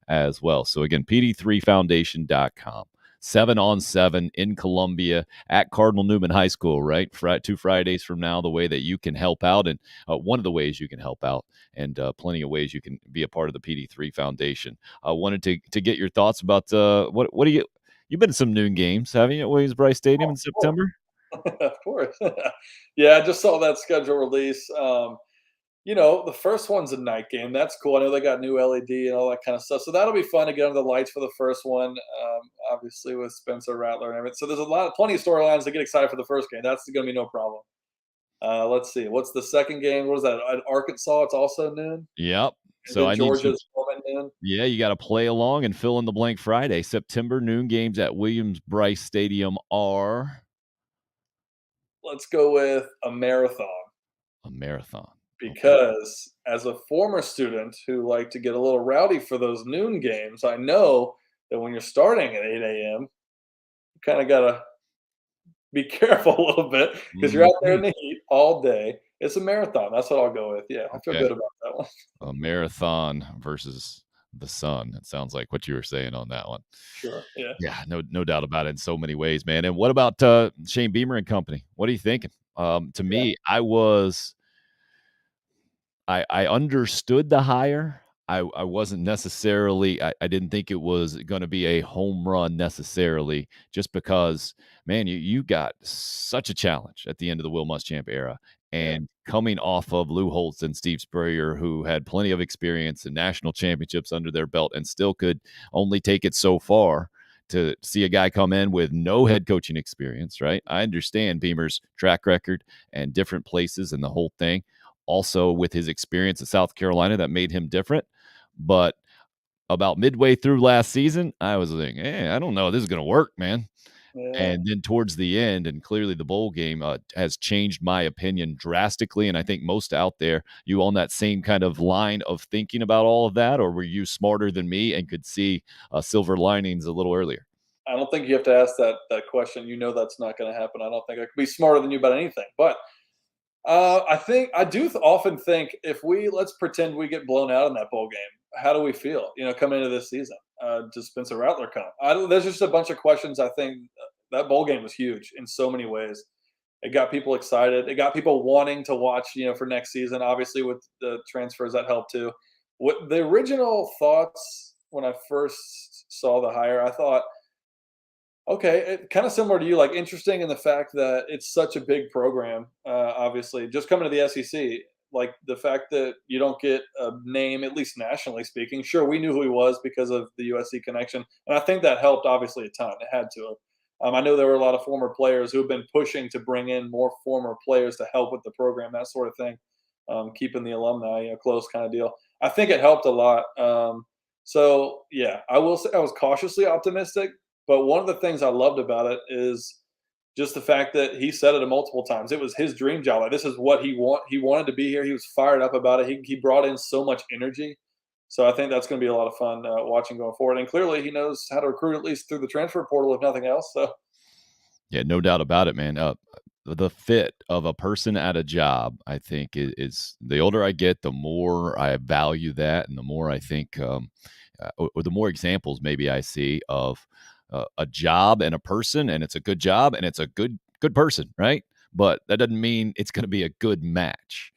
Speaker 1: as well. So again, PD3Foundation.com. 7-on-7 in Columbia at Cardinal Newman High School, right? 2 Fridays from now, the way that you can help out, and one of the ways you can help out, and plenty of ways you can be a part of the PD3 Foundation. I wanted to get your thoughts about what do you've been to some noon games, haven't you, at Williams-Brice Stadium in
Speaker 2: oh,
Speaker 1: September?
Speaker 2: of course. Yeah, I just saw that schedule release. The first one's a night game. That's cool. I know they got new LED and all that kind of stuff. So that'll be fun to get under the lights for the first one. Obviously with Spencer Rattler and everything. So there's plenty of storylines to get excited for the first game. That's going to be no problem. Let's see. What's the second game? What is that? At Arkansas, it's also noon.
Speaker 1: Yep.
Speaker 2: And
Speaker 1: So
Speaker 2: then
Speaker 1: I need you.
Speaker 2: Georgia's home at noon.
Speaker 1: Yeah, you got to play along and fill in the blank Friday. September noon games at Williams-Brice Stadium are
Speaker 2: let's go with a marathon.
Speaker 1: A marathon. Okay.
Speaker 2: Because as a former student who liked to get a little rowdy for those noon games, I know that when you're starting at 8 a.m., you kind of got to be careful a little bit because you're out there
Speaker 1: Mhm.
Speaker 2: in the heat all day. It's a marathon. That's what I'll go with. Yeah, I feel
Speaker 1: Okay.
Speaker 2: good about that one.
Speaker 1: A marathon versus the sun. It sounds like what you were saying on that one.
Speaker 2: Sure. Yeah.
Speaker 1: Yeah, no doubt about it in so many ways, man. And what about Shane Beamer and company? What are you thinking? To
Speaker 2: Yeah.
Speaker 1: me, I understood the hire. I wasn't necessarily I didn't think it was gonna be a home run necessarily just because, man, you got such a challenge at the end of the Will Muschamp era,
Speaker 2: Yeah.
Speaker 1: and coming off of Lou Holtz and Steve Spurrier, who had plenty of experience and national championships under their belt and still could only take it so far, to see a guy come in with no head coaching experience, right? I understand Beamer's track record and different places and the whole thing, also with his experience at South Carolina that made him different. But about midway through last season, I was like, I don't know if this is going to work, man.
Speaker 2: Yeah.
Speaker 1: And then towards the end, and clearly the bowl game has changed my opinion drastically. And I think most out there, you on that same kind of line of thinking about all of that, or were you smarter than me and could see silver linings a little earlier?
Speaker 2: I don't think you have to ask that question. You know that's not going to happen. I don't think I could be smarter than you about anything. But I think I do often think if let's pretend we get blown out in that bowl game, how do we feel? Coming into this season, does Spencer Rattler come? There's just a bunch of questions. I think that bowl game was huge in so many ways. It got people excited. It got people wanting to watch. For next season. Obviously, with the transfers that helped too. What the original thoughts when I first saw the hire, I thought, okay, kind of similar to you, like interesting in the fact that it's such a big program. Obviously, just coming to the SEC, like the fact that you don't get a name, at least nationally speaking. Sure, we knew who he was because of the USC connection, and I think that helped obviously a ton. It had to. I know there were a lot of former players who have been pushing to bring in more former players to help with the program, that sort of thing, keeping the alumni close, kind of deal. I think it helped a lot. So yeah, I will say I was cautiously optimistic, but one of the things I loved about it is just the fact that he said it multiple times. It was his dream job. Like this is what he wanted to be here. He was fired up about it. He brought in so much energy. So I think that's going to be a lot of fun watching going forward. And clearly, he knows how to recruit at least through the transfer portal, if nothing else. So
Speaker 1: Yeah, no doubt about it, man. The fit of a person at a job, I think, is the older I get, the more I value that, and the more I think, or the more examples maybe I see of a job and a person, and it's a good job and it's a good person, right? But that doesn't mean it's going to be a good match.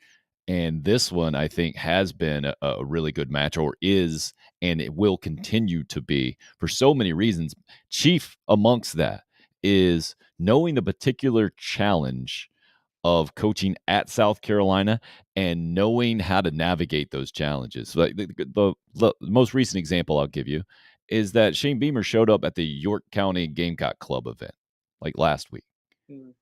Speaker 1: And this one, I think, has been a really good match, or is, and it will continue to be for so many reasons. Chief amongst that is knowing the particular challenge of coaching at South Carolina and knowing how to navigate those challenges. Like the most recent example I'll give you is that Shane Beamer showed up at the York County Gamecock Club event like last week.
Speaker 2: mm,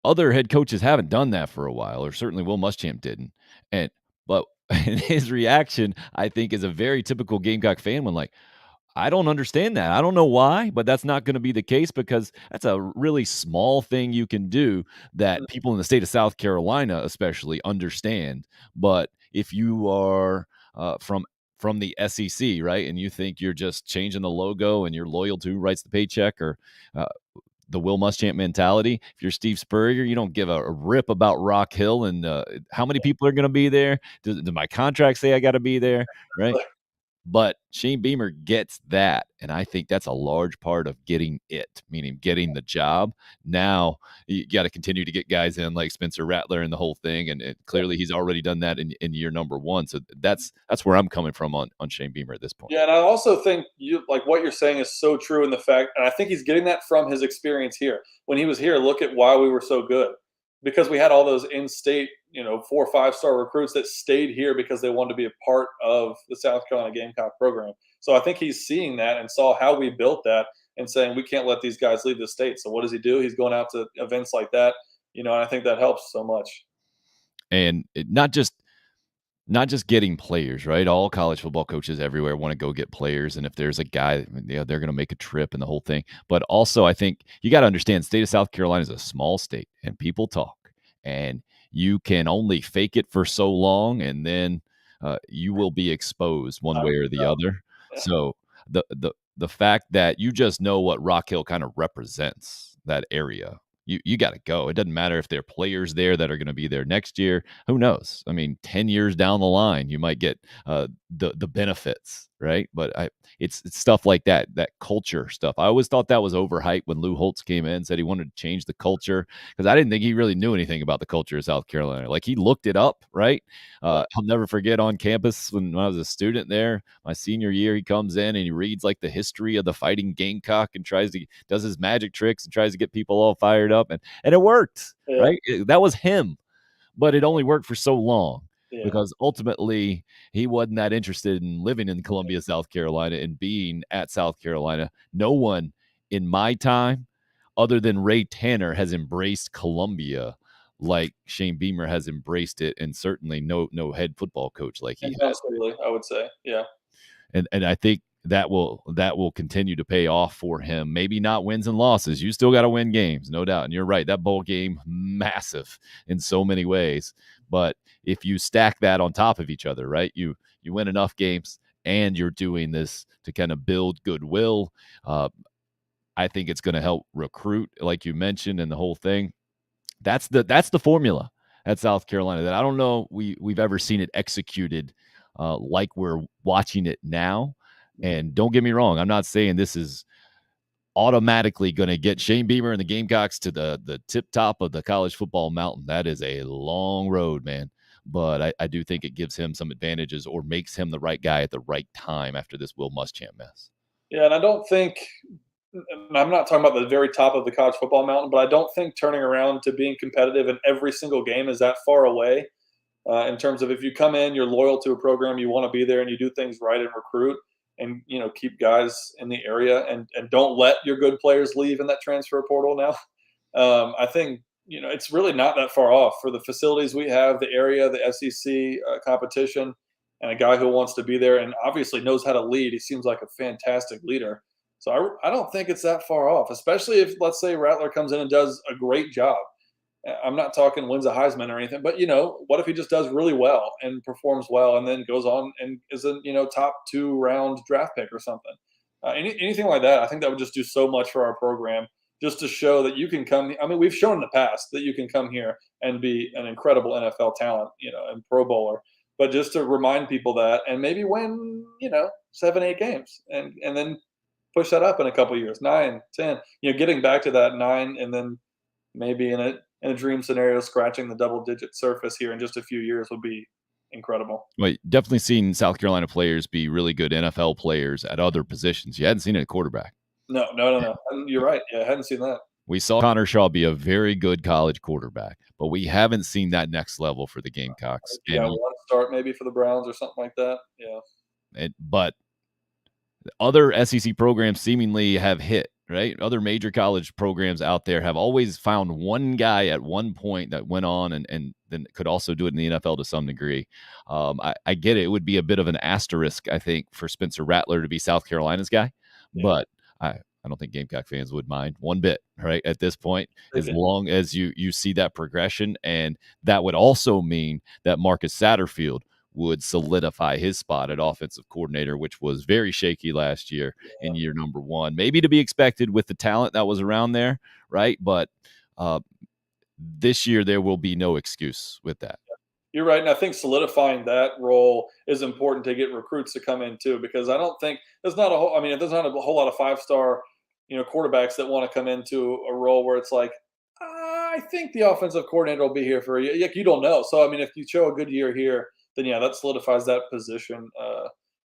Speaker 1: Other head coaches haven't done that for a while, or certainly Will Muschamp didn't. And but his reaction, I think, is a very typical Gamecock fan when like, I don't understand that. I don't know why, but that's not going to be the case because that's a really small thing you can do
Speaker 2: mm,
Speaker 1: that people in the state of South Carolina, especially, understand. But if you are from the SEC, right, and you think you're just changing the logo and you're loyal to who writes the paycheck, or uh, the Will Muschamp mentality. If you're Steve Spurrier, you don't give a rip about Rock Hill and how many people are going to be there. Do my contract say I got to be there, right? But Shane Beamer gets that, and I think that's a large part of getting it, meaning getting the job. Now you got to continue to get guys in like Spencer Rattler and the whole thing, and clearly he's already done that in year number one. So that's where I'm coming from on Shane Beamer at this point.
Speaker 2: yeah, and I also think what you're saying is so true in the fact, and I think he's getting that from his experience here. When he was here, look at why we were so good, because we had all those in-state, 4 or 5-star recruits that stayed here because they wanted to be a part of the South Carolina Gamecock program. So I think he's seeing that and saw how we built that and saying we can't let these guys leave the state. So what does he do? He's going out to events like that, and I think that helps so much.
Speaker 1: And not just not just getting players, right? All college football coaches everywhere want to go get players, and if there's a guy, they're going to make a trip and the whole thing. But also, I think you got to understand, state of South Carolina is a small state, and people talk, and you can only fake it for so long, and then you will be exposed one
Speaker 2: I
Speaker 1: way or the
Speaker 2: know.
Speaker 1: other.
Speaker 2: Yeah.
Speaker 1: So the fact that you just know what Rock Hill kind of represents, that area, you got to go. It doesn't matter if there are players there that are going to be there next year. Who knows? I mean, 10 years down the line, you might get the benefits, right? But it's stuff like that, that culture stuff. I always thought that was overhyped when Lou Holtz came in, said he wanted to change the culture, because I didn't think he really knew anything about the culture of South Carolina. Like, he looked it up, right?
Speaker 2: Right.
Speaker 1: I'll never forget on campus when I was a student there, my senior year, he comes in and he reads like the history of the Fighting Gamecock and does his magic tricks and tries to get people all fired up, and it worked,
Speaker 2: Yeah.
Speaker 1: right? That was him, but it only worked for so long,
Speaker 2: Yeah.
Speaker 1: because ultimately he wasn't that interested in living in Columbia, South Carolina, and being at South Carolina. No one in my time, other than Ray Tanner, has embraced Columbia like Shane Beamer has embraced it, and certainly no head football coach like he has.
Speaker 2: Absolutely, I would say. Yeah.
Speaker 1: And I think that will continue to pay off for him. Maybe not wins and losses. You still got to win games, no doubt. And you're right, that bowl game, massive in so many ways. But if you stack that on top of each other, right? You win enough games, and you're doing this to kind of build goodwill. Uh, I think it's going to help recruit, like you mentioned, and the whole thing. That's the formula at South Carolina that I don't know we've ever seen it executed like we're watching it now. And don't get me wrong, I'm not saying this is automatically going to get Shane Beamer and the Gamecocks to the tip top of the college football mountain. That is a long road, man. But I do think it gives him some advantages, or makes him the right guy at the right time after this Will Muschamp mess.
Speaker 2: Yeah, and I don't think and I'm not talking about the very top of the college football mountain, but I don't think turning around to being competitive in every single game is that far away. In terms of, if you come in, you're loyal to a program, you want to be there, and you do things right and recruit, and keep guys in the area, and don't let your good players leave in that transfer portal now. I think it's really not that far off for the facilities we have, the area, the SEC competition, and a guy who wants to be there and obviously knows how to lead. He seems like a fantastic leader. So I don't think it's that far off, especially if, let's say, Rattler comes in and does a great job. I'm not talking wins a Heisman or anything, but what if he just does really well and performs well, and then goes on and is a top 2 round draft pick or something? Anything like that, I think that would just do so much for our program, just to show that you can come. I mean, we've shown in the past that you can come here and be an incredible NFL talent, and Pro Bowler. But just to remind people that, and maybe win, 7, 8 games, and then push that up in a couple years, 9, 10. Getting back to that 9, and then maybe in a dream scenario, scratching the double-digit surface here in just a few years would be incredible.
Speaker 1: Well, definitely seen South Carolina players be really good NFL players at other positions. You hadn't seen it at quarterback.
Speaker 2: No, no, no, no. You're right. Yeah, I hadn't seen that.
Speaker 1: We saw Connor Shaw be a very good college quarterback, but we haven't seen that next level for the Gamecocks.
Speaker 2: Yeah, one start maybe for the Browns or something like that. Yeah.
Speaker 1: But other SEC programs seemingly have hit, right? Other major college programs out there have always found one guy at one point that went on and then could also do it in the NFL to some degree. I get it. It would be a bit of an asterisk, I think, for Spencer Rattler to be South Carolina's guy,
Speaker 2: Yeah.
Speaker 1: but I don't think Gamecock fans would mind one bit, right? At this point, as
Speaker 2: Okay.
Speaker 1: long as you see that progression, and that would also mean that Marcus Satterfield would solidify his spot at offensive coordinator, which was very shaky last year in year number 1. Maybe to be expected with the talent that was around there, right? But this year there will be no excuse with that.
Speaker 2: You're right, and I think solidifying that role is important to get recruits to come in too, because I don't think there's not a whole. I mean, there's not a whole lot of 5-star, quarterbacks that want to come into a role where it's like, I think the offensive coordinator will be here for a year. Like, you don't know. So I mean, if you show a good year here, then yeah, that solidifies that position,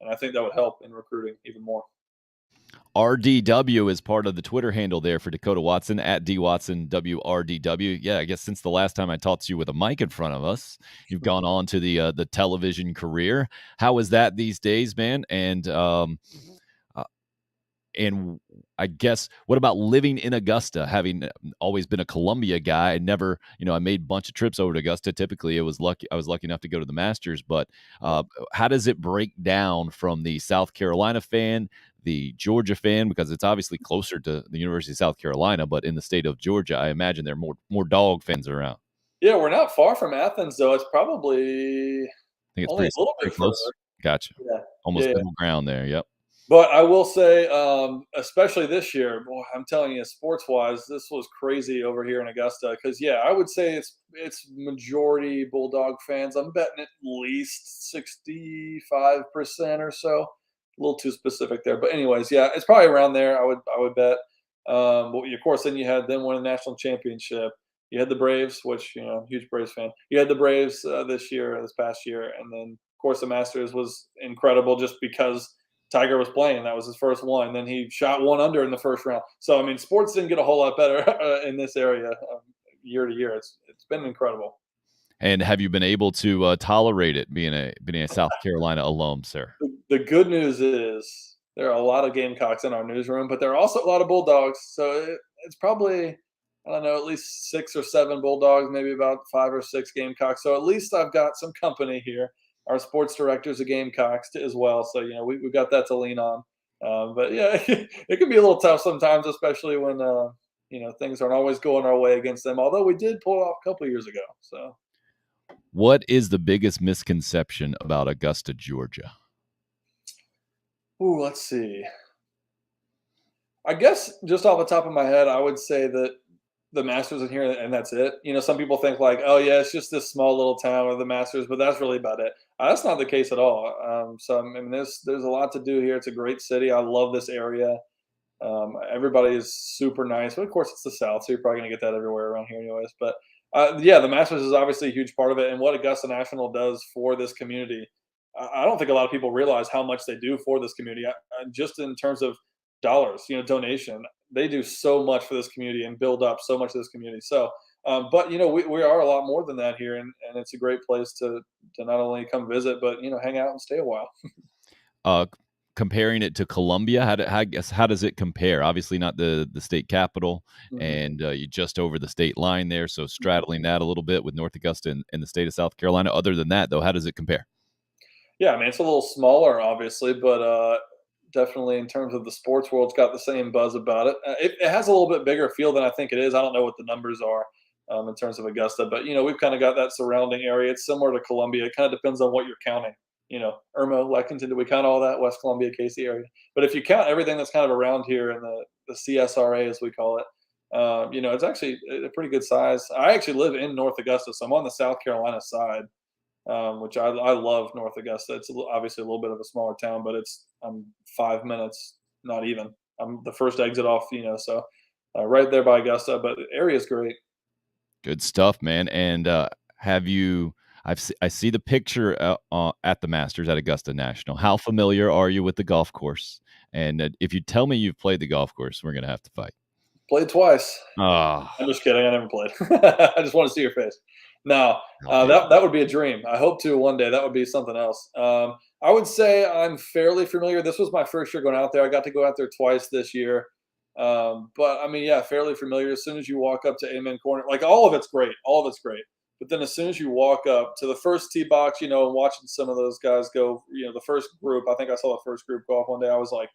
Speaker 2: and I think that would help in recruiting even more.
Speaker 1: RDW is part of the Twitter handle there for Dakota Watson, at DWatson WRDW. Yeah, I guess since the last time I talked to you with a mic in front of us, you've gone on to the television career. How is that these days, man? And And I guess, what about living in Augusta? Having always been a Columbia guy, I never, I made a bunch of trips over to Augusta. Typically, I was lucky enough to go to the Masters. But how does it break down from the South Carolina fan, the Georgia fan? Because it's obviously closer to the University of South Carolina, but in the state of Georgia, I imagine there are more dog fans around.
Speaker 2: Yeah, we're not far from Athens, though. It's probably
Speaker 1: I think it's
Speaker 2: only a
Speaker 1: pretty
Speaker 2: little bit
Speaker 1: pretty
Speaker 2: further.
Speaker 1: close. Gotcha.
Speaker 2: Yeah. Yeah,
Speaker 1: Almost
Speaker 2: yeah.
Speaker 1: middle ground there. Yep.
Speaker 2: But I will say, especially this year, boy, I'm telling you, sports wise, this was crazy over here in Augusta. Because yeah, I would say it's majority Bulldog fans. I'm betting at least 65% or so. A little too specific there, but anyways, yeah, it's probably around there. I would bet. But of course, then you had them win a national championship. You had the Braves, which huge Braves fan. You had the Braves this past year, and then of course the Masters was incredible just because Tiger was playing. That was his first one. Then he shot one under in the first round. So I mean, sports didn't get a whole lot better in this area year to year. It's been incredible.
Speaker 1: And have you been able to tolerate it being a South Carolina alum, sir?
Speaker 2: The good news is there are a lot of Gamecocks in our newsroom, but there are also a lot of Bulldogs. So it's probably, I don't know, at least 6 or 7 Bulldogs, maybe about 5 or 6 Gamecocks. So at least I've got some company here. Our sports director's a Gamecocks as well. So, we've got that to lean on. But yeah, it can be a little tough sometimes, especially when, things aren't always going our way against them. Although we did pull it off a couple of years ago. So,
Speaker 1: What is the biggest misconception about Augusta, Georgia?
Speaker 2: ooh, let's see. I guess just off the top of my head, I would say that the Masters in here and that's it. Some people think like, oh yeah, it's just this small little town with the Masters, but that's really about it. That's not the case at all. So I mean, there's a lot to do here. It's a great city. I love this area. Everybody is super nice, but of course it's the South, so you're probably gonna get that everywhere around here, anyways. But yeah, the Masters is obviously a huge part of it, and what Augusta National does for this community. I don't think a lot of people realize how much they do for this community, just in terms of dollars, donation. They do so much for this community and build up so much of this community. So, but we are a lot more than that here, and it's a great place to not only come visit, but hang out and stay a while.
Speaker 1: Uh, Comparing it to Columbia, how does it compare? Obviously, not the state capital,
Speaker 2: Mhm.
Speaker 1: and you just over the state line there, so straddling that a little bit with North Augusta and the state of South Carolina. Other than that, though, how does it compare?
Speaker 2: Yeah, I mean it's a little smaller, obviously, but definitely in terms of the sports world, it's got the same buzz about it. It has a little bit bigger feel than I think it is. I don't know what the numbers are in terms of Augusta, but we've kind of got that surrounding area. It's similar to Columbia. It kind of depends on what you're counting. Irma, Lexington, do we count all that? West Columbia, Casey area. But if you count everything that's kind of around here in the CSRA, as we call it, it's actually a pretty good size. I actually live in North Augusta, so I'm on the South Carolina side, which I love North Augusta. It's obviously a little bit of a smaller town, but I'm 5 minutes, not even. I'm the first exit off, so right there by Augusta. But the area is great.
Speaker 1: Good stuff, man. And have you? I see the picture at the Masters at Augusta National. How familiar are you with the golf course? And if you tell me you've played the golf course, we're gonna have to fight.
Speaker 2: Played twice.
Speaker 1: Ah,
Speaker 2: I'm just kidding. I never played. I just want to see your face. No,
Speaker 1: how dare
Speaker 2: that would be a dream. I hope to one day. That would be something else. I would say I'm fairly familiar. This was my first year going out there. I got to go out there twice this year. But I mean, yeah, fairly familiar. As soon as you walk up to Amen Corner, like all of it's great. All of it's great. But then as soon as you walk up to the first tee box, watching some of those guys go, the first group, I think I saw the first group go off one day. I was like,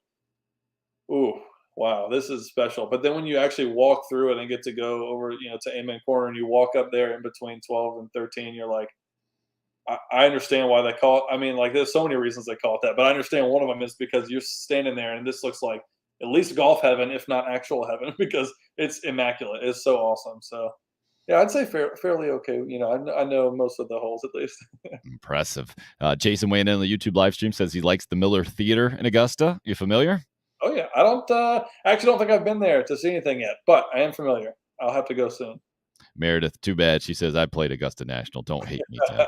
Speaker 2: ooh, wow, this is special. But then when you actually walk through it and get to go over, to Amen Corner and you walk up there in between 12 and 13, you're like, I understand why they call it. I mean, like, there's so many reasons they call it that, but I understand one of them is because you're standing there and this looks like at least golf heaven, if not actual heaven, because it's immaculate. It's so awesome. So, yeah, I'd say fairly okay. I know most of the holes at least.
Speaker 1: impressive. Jason weighing in on the YouTube live stream says he likes the Miller Theater in Augusta. You familiar?
Speaker 2: Oh yeah, I don't actually don't think I've been there to see anything yet, but I am familiar. I'll have to go soon.
Speaker 1: Meredith, too bad. She says I played Augusta National. Don't hate me, Tim.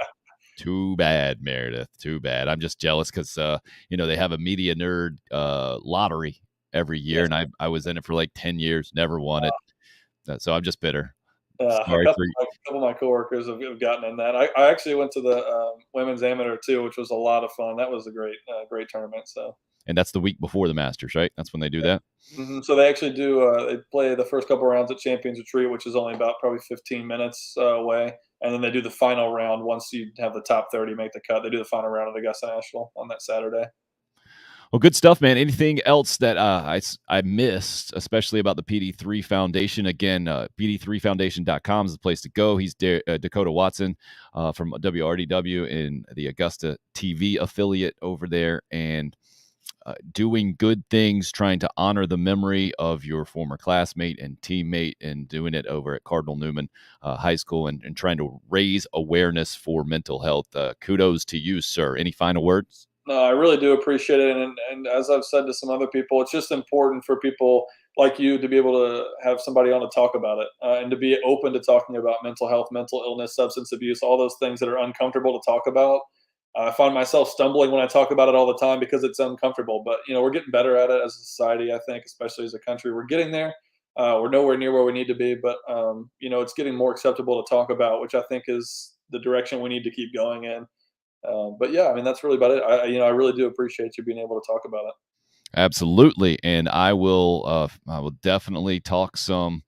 Speaker 1: Too bad, Meredith. Too bad. I'm just jealous because they have a media nerd lottery every year,
Speaker 2: Yes.
Speaker 1: and I was in it for like 10 years, never won it. So I'm just bitter.
Speaker 2: A
Speaker 1: Sorry for you.
Speaker 2: couple of my coworkers have gotten in that. I actually went to the women's amateur too, which was a lot of fun. That was a great tournament. So
Speaker 1: And that's the week before the Masters, right? That's when they do that?
Speaker 2: So they actually do. They play the first couple rounds at Champions Retreat, which is only about probably 15 minutes away, and then they do the final round once you have the top 30 make the cut. They do the final round at Augusta National on that Saturday.
Speaker 1: Well, good stuff, man. Anything else that I missed, especially about the PD3 Foundation? Again, PD3Foundation.com is the place to go. He's Dakota Watson from WRDW in the Augusta TV affiliate over there, and doing good things, trying to honor the memory of your former classmate and teammate, and doing it over at Cardinal Newman High School, and trying to raise awareness for mental health. Kudos to you, sir. Any final words?
Speaker 2: No, I really do appreciate it, and as I've said to some other people, it's just important for people like you to be able to have somebody on to talk about it, and to be open to talking about mental health, mental illness, substance abuse, all those things that are uncomfortable to talk about. I find myself stumbling when I talk about it all the time because it's uncomfortable. But we're getting better at it as a society. I think, especially as a country, we're getting there. We're nowhere near where we need to be, but it's getting more acceptable to talk about, which I think is the direction we need to keep going in. But yeah, I mean, that's really about it. I really do appreciate you being able to talk about it.
Speaker 1: Absolutely, and I will definitely talk some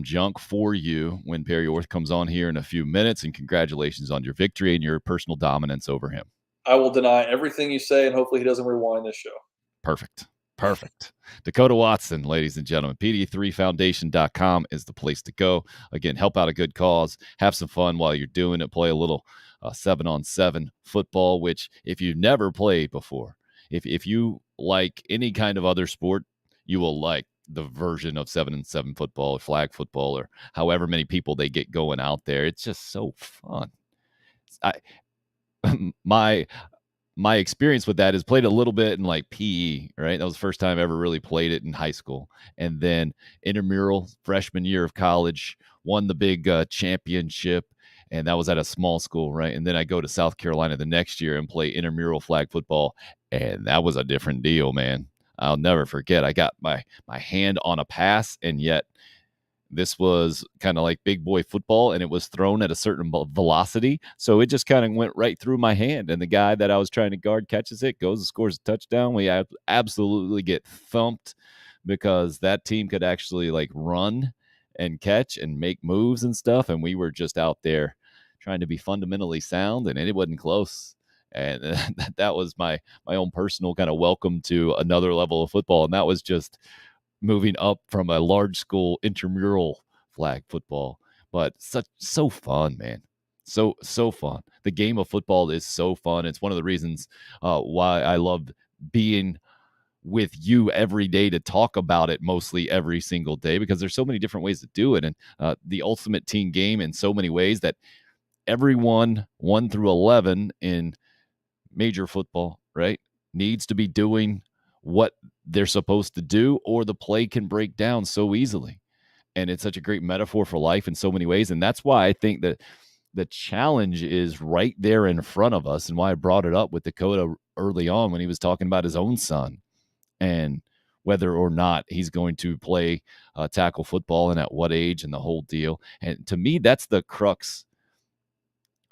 Speaker 1: junk for you when Perry Orth comes on here in a few minutes. And congratulations on your victory and your personal dominance over him.
Speaker 2: I will deny everything you say, and hopefully he doesn't rewind this show.
Speaker 1: Perfect. Dakota Watson, ladies and gentlemen. PD3Foundation.com is the place to go. Again, help out a good cause. Have some fun while you're doing it. Play a little 7-on-7 football, which if you've never played before, if you like any kind of other sport, you will like the version of 7-on-7 football or flag football or however many people they get going out there. It's just so fun. My experience with that is played a little bit in like PE, right? That was the first time I ever really played it in high school. And then intramural freshman year of college, won the big championship. And that was at a small school, right? And then I go to South Carolina the next year and play intramural flag football. And that was a different deal, man. I'll never forget. I got my hand on a pass, and yet this was kind of like big boy football, and it was thrown at a certain velocity. So it just kind of went right through my hand. And the guy that I was trying to guard catches it, goes and scores a touchdown. We absolutely get thumped because that team could actually like run and catch and make moves and stuff. And we were just out there trying to be fundamentally sound, and it wasn't close. And that was my own personal kind of welcome to another level of football. And that was just moving up from a large school intramural flag football, but so fun, man. So fun. The game of football is so fun. It's one of the reasons why I love being with you every day to talk about it mostly every single day, because there's so many different ways to do it. And the ultimate team game in so many ways that everyone 1 through 11 in major football, right, needs to be doing what they're supposed to do, or the play can break down so easily. And it's such a great metaphor for life in so many ways. And that's why I think that the challenge is right there in front of us, and why I brought it up with Dakota early on when he was talking about his own son and whether or not he's going to play tackle football and at what age and the whole deal. And to me, that's the crux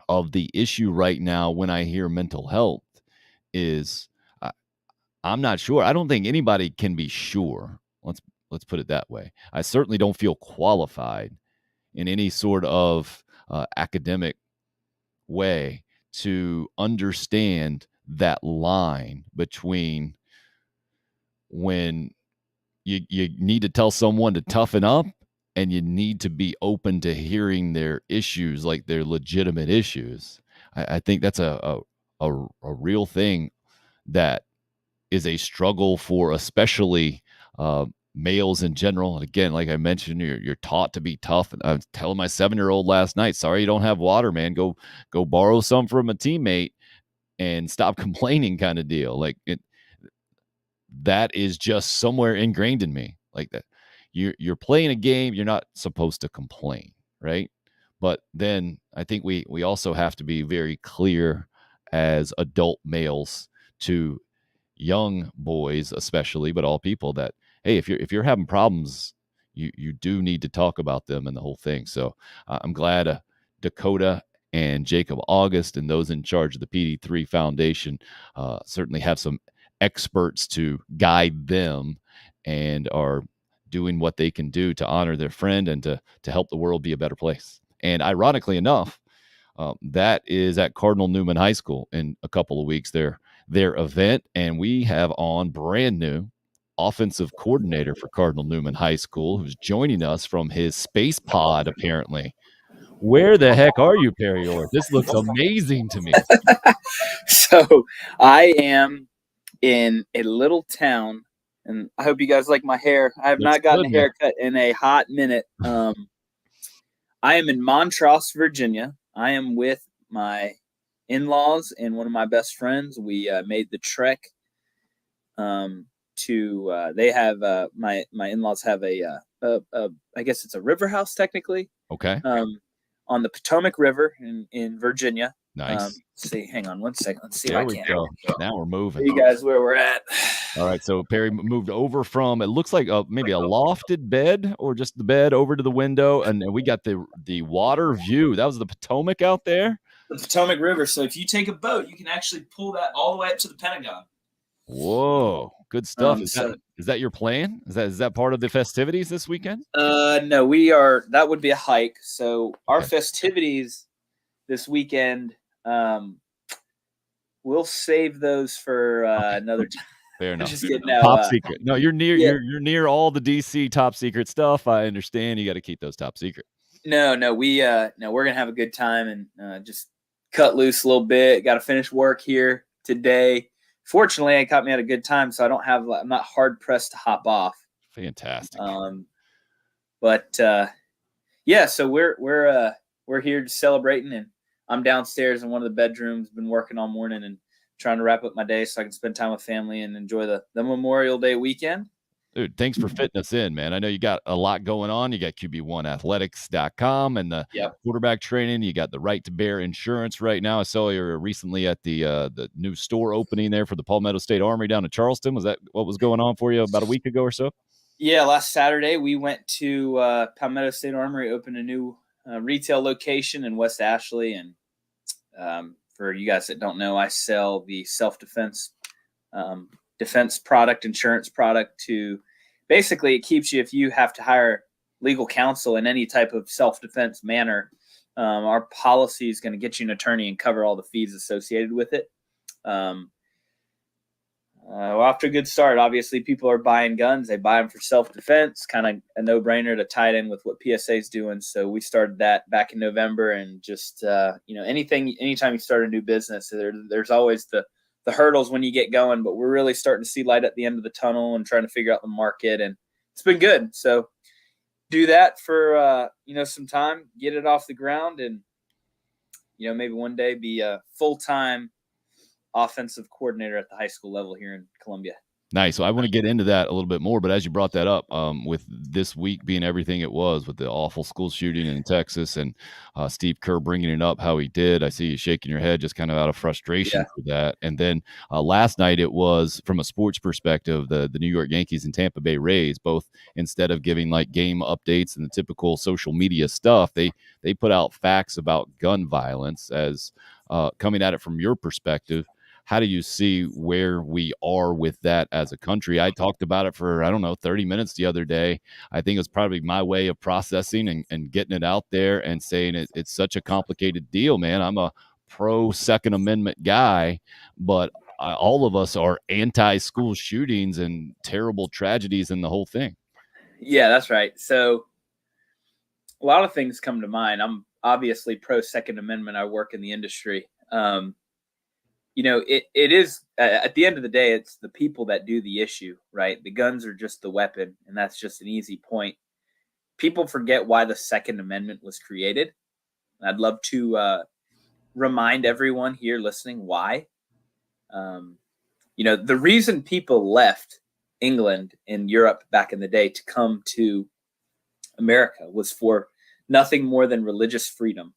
Speaker 1: of the issue right now when I hear mental health is I'm not sure. I don't think anybody can be sure. Let's put it that way. I certainly don't feel qualified in any sort of academic way to understand that line between when you need to tell someone to toughen up and you need to be open to hearing their issues, like their legitimate issues. I think that's a real thing that is a struggle for especially males in general. And again, like I mentioned, you're taught to be tough. And I was telling my 7-year-old last night, sorry you don't have water, man. Go borrow some from a teammate and stop complaining, kind of deal. Like that is just somewhere ingrained in me, like that. You're playing a game, you're not supposed to complain, right? But then I think we also have to be very clear as adult males to young boys especially, but all people, that hey, if you're having problems, you do need to talk about them and the whole thing. So I'm glad Dakota and Jacob August and those in charge of the PD3 Foundation certainly have some experts to guide them and are doing what they can do to honor their friend and to help the world be a better place. And ironically enough, that is at Cardinal Newman High School in a couple of weeks, their event. And we have on brand new offensive coordinator for Cardinal Newman High School, who's joining us from his space pod, apparently. Where the heck are you, Perry Orth? This looks amazing to me.
Speaker 3: So I am in a little town, and I hope you guys like my hair. I have not gotten a haircut in a hot minute. I am in Montrose, Virginia. I am with my in-laws and one of my best friends. We made the trek to they have my in-laws have a I guess it's a river house technically.
Speaker 1: Okay.
Speaker 3: On the Potomac River in Virginia.
Speaker 1: Nice.
Speaker 3: Let's see, hang on one second. Let's see
Speaker 1: there
Speaker 3: if I
Speaker 1: we
Speaker 3: can.
Speaker 1: Go. Now we're moving.
Speaker 3: You guys where we're at.
Speaker 1: All right, so Perry moved over from, it looks like maybe a lofted bed or just the bed over to the window, and we got the water view. That was the Potomac out there?
Speaker 3: The Potomac River. So if you take a boat, you can actually pull that all the way up to the Pentagon.
Speaker 1: Whoa, good stuff. Is that your plan? Is that part of the festivities this weekend?
Speaker 3: No, that would be a hike. So our festivities this weekend, we'll save those for another time.
Speaker 1: Fair enough.
Speaker 3: Just kidding now,
Speaker 1: top secret. No, you're near you're near all the DC top secret stuff. I understand you got to keep those top secret.
Speaker 3: No, we're gonna have a good time and just cut loose a little bit. Got to finish work here today. Fortunately, it caught me at a good time, so I'm not hard pressed to hop off.
Speaker 1: Fantastic.
Speaker 3: But yeah, so we're here celebrating, and I'm downstairs in one of the bedrooms. Been working all morning and trying to wrap up my day so I can spend time with family and enjoy the Memorial Day weekend.
Speaker 1: Dude, thanks for fitting us in, man. I know you got a lot going on. You got QB1athletics.com and the quarterback training. You got the Right to Bear insurance right now. I saw you were recently at the new store opening there for the Palmetto State Armory down in Charleston. Was that what was going on for you about a week ago or so?
Speaker 3: Yeah, last Saturday we went to Palmetto State Armory, opened a new retail location in West Ashley. And for you guys that don't know, I sell the self-defense defense product, insurance product to basically it keeps you, if you have to hire legal counsel in any type of self-defense manner, our policy is going to get you an attorney and cover all the fees associated with it. We're off to a good start. Obviously, people are buying guns. They buy them for self-defense, kind of a no-brainer to tie it in with what PSA is doing. So we started that back in November, and just, anytime you start a new business, there's always the hurdles when you get going, but we're really starting to see light at the end of the tunnel and trying to figure out the market, and it's been good. So do that for, some time, get it off the ground, and, maybe one day be a full-time offensive coordinator at the high school level here in Columbia.
Speaker 1: Nice. So I want to get into that a little bit more, but as you brought that up, with this week being everything it was with the awful school shooting in Texas and Steve Kerr bringing it up how he did, I see you shaking your head just kind of out of frustration for that. And then last night it was, from a sports perspective, the New York Yankees and Tampa Bay Rays, both, instead of giving like game updates and the typical social media stuff, they put out facts about gun violence. As coming at it from your perspective, how do you see where we are with that as a country? I talked about it for, 30 minutes the other day. I think it was probably my way of processing and getting it out there and saying it's such a complicated deal, man. I'm a pro Second Amendment guy, but all of us are anti-school shootings and terrible tragedies and the whole thing.
Speaker 3: Yeah, that's right. So a lot of things come to mind. I'm obviously pro Second Amendment. I work in the industry. It is, at the end of the day, it's the people that do the issue, right? The guns are just the weapon, and that's just an easy point. People forget why the Second Amendment was created. I'd love to remind everyone here listening why. The reason people left England and Europe back in the day to come to America was for nothing more than religious freedom,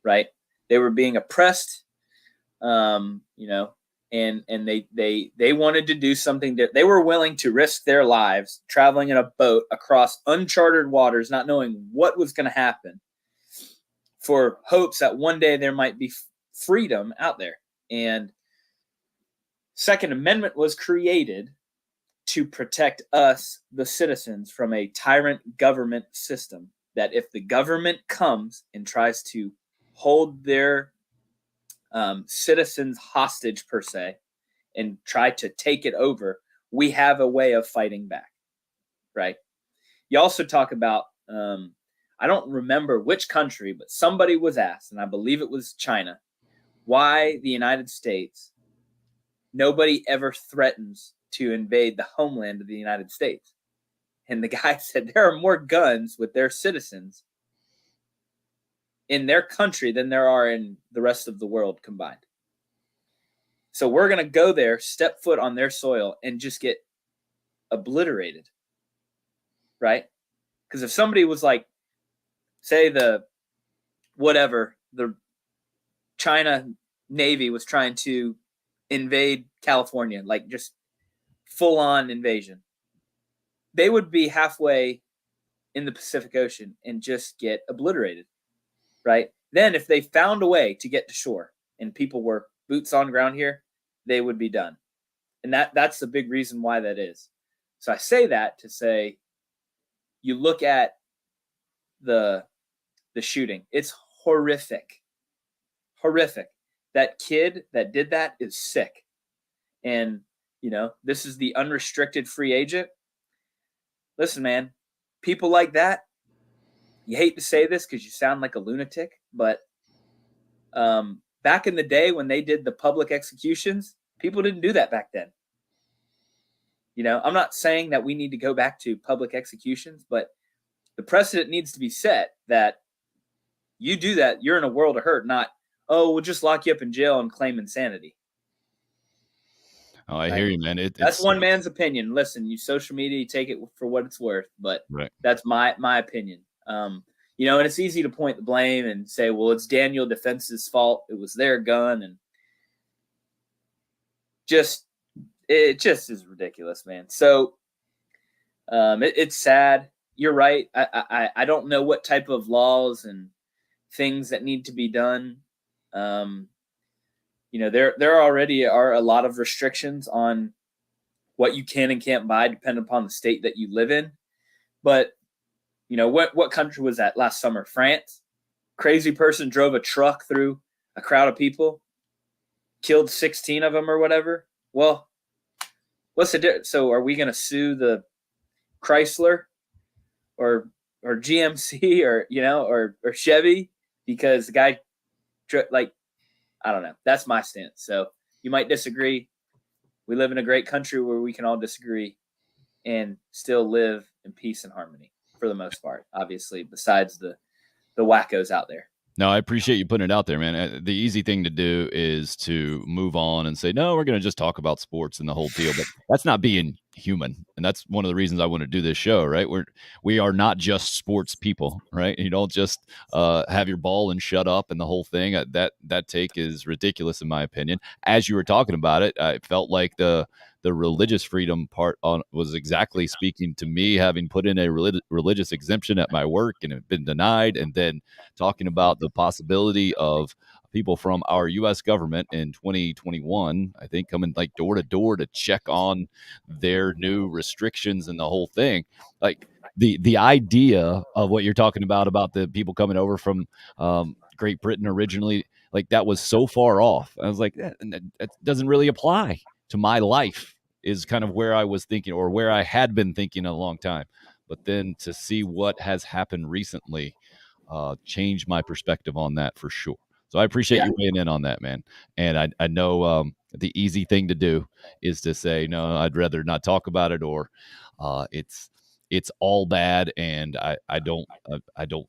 Speaker 3: right? They were being oppressed. And they wanted to do something that they were willing to risk their lives traveling in a boat across uncharted waters, not knowing what was going to happen, for hopes that one day there might be freedom out there. And Second Amendment was created to protect us, the citizens, from a tyrant government system. That if the government comes and tries to hold their citizens hostage, per se, and try to take it over, we have a way of fighting back, right? You also talk about, I don't remember which country, but somebody was asked, and I believe it was China, why the United States, nobody ever threatens to invade the homeland of the United States. And the guy said there are more guns with their citizens in their country than there are in the rest of the world combined. So we're going to go there, step foot on their soil, and just get obliterated, right? Because if somebody was like, say the China Navy was trying to invade California, like just full-on invasion, they would be halfway in the Pacific Ocean and just get obliterated, right? Then if they found a way to get to shore and people were boots on ground here, they would be done. And that's the big reason why that is. So I say that to say, you look at the shooting, it's horrific. That kid that did that is sick. And, this is the unrestricted free agent. Listen, man, people like that, you hate to say this because you sound like a lunatic, but back in the day when they did the public executions, people didn't do that back then. I'm not saying that we need to go back to public executions, but the precedent needs to be set that you do that, you're in a world of hurt, not, we'll just lock you up in jail and claim insanity.
Speaker 1: Oh, I hear you, man.
Speaker 3: That's one man's opinion. Listen, you social media, you take it for what it's worth, but That's my opinion. And it's easy to point the blame and say, well, it's Daniel Defense's fault. It was their gun. And it just is ridiculous, man. So it's sad. You're right. I don't know what type of laws and things that need to be done. There already are a lot of restrictions on what you can and can't buy, depending upon the state that you live in. But what country was that last summer? France. Crazy person drove a truck through a crowd of people, killed 16 of them or whatever. Well, what's the difference? So are we going to sue the Chrysler or GMC or Chevy because the guy, I don't know. That's my stance. So you might disagree. We live in a great country where we can all disagree and still live in peace and harmony for the most part, obviously, besides the wackos out there.
Speaker 1: No, I appreciate you putting it out there, man. The easy thing to do is to move on and say, no, we're going to just talk about sports and the whole deal. But that's not being human. And that's one of the reasons I want to do this show, right? We are not just sports people, right? You don't just have your ball and shut up and the whole thing. That take is ridiculous, in my opinion. As you were talking about it, I felt like the religious freedom part was exactly speaking to me, having put in a religious exemption at my work and have been denied, and then talking about the possibility of people from our U.S. government in 2021, I think, coming like door to door to check on their new restrictions and the whole thing. Like the idea of what you're talking about the people coming over from Great Britain originally, like that was so far off. I was like, that doesn't really apply to my life, is kind of where I was thinking, or where I had been thinking a long time. But then to see what has happened recently changed my perspective on that for sure. So I appreciate you weighing in on that, man. And I know the easy thing to do is to say, no, I'd rather not talk about it, or it's all bad, and I don't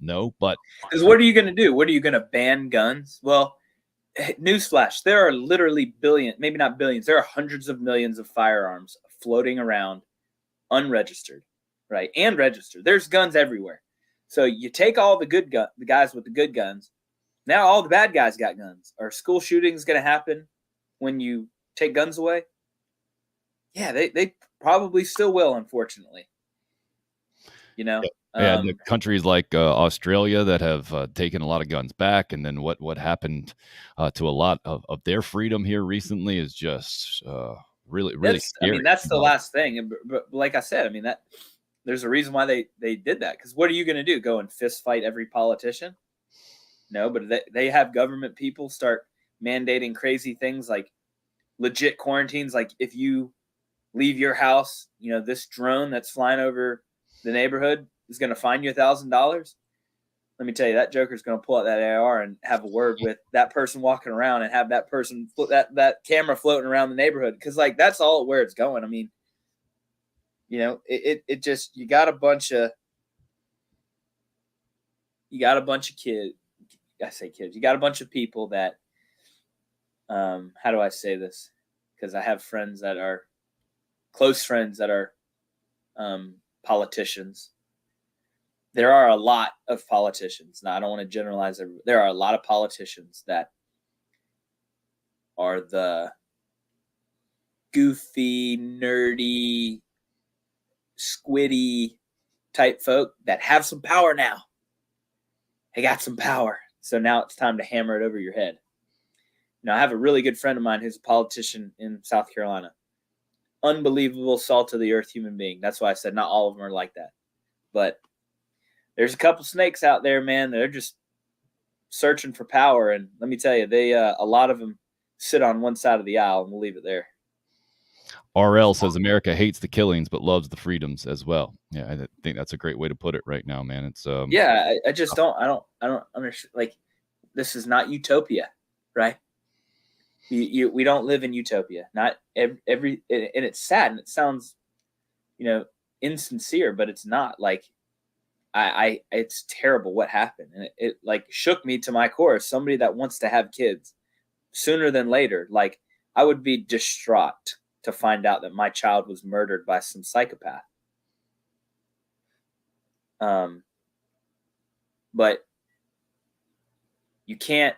Speaker 1: know. But
Speaker 3: because what are you going to do? What are you going to ban guns? Well, newsflash, there are literally maybe not billions, there are hundreds of millions of firearms floating around unregistered, right? And registered. There's guns everywhere. So you take all the the guys with the good guns. Now all the bad guys got guns. Are school shootings going to happen when you take guns away? Yeah, they probably still will, unfortunately.
Speaker 1: Yeah, the countries like Australia that have taken a lot of guns back, and then what happened to a lot of their freedom here recently is just really scary.
Speaker 3: That's the last thing. But like I said, there's a reason why they did that. Because what are you going to do? Go and fist fight every politician? No, but they have government people start mandating crazy things like legit quarantines. Like if you leave your house, this drone that's flying over the neighborhood is going to fine you $1,000. Let me tell you, that joker's going to pull out that AR and have a word with that person walking around and have that person that camera floating around the neighborhood. Cause like, that's all where it's going. It just, you got a bunch of kids. I say kids, you got a bunch of people that, how do I say this? Cause I have friends that are close friends that are, politicians. There are a lot of politicians. Now, I don't want to generalize everybody. There are a lot of politicians that are the goofy, nerdy, squiddy type folk that have some power now. They got some power. So now it's time to hammer it over your head. Now, I have a really good friend of mine who's a politician in South Carolina. Unbelievable, salt of the earth human being. That's why I said not all of them are like that. But there's a couple snakes out there, man. They're just searching for power. And let me tell you, a lot of them sit on one side of the aisle, and we'll leave it there.
Speaker 1: RL says America hates the killings but loves the freedoms as well. Yeah, I think that's a great way to put it right now, man. It's
Speaker 3: I just don't understand. Like, this is not utopia, right? We don't live in utopia. Not every and it's sad and it sounds, insincere, but it's not. Like, it's terrible what happened, and it like shook me to my core. Somebody that wants to have kids sooner than later, like, I would be distraught to find out that my child was murdered by some psychopath. But you can't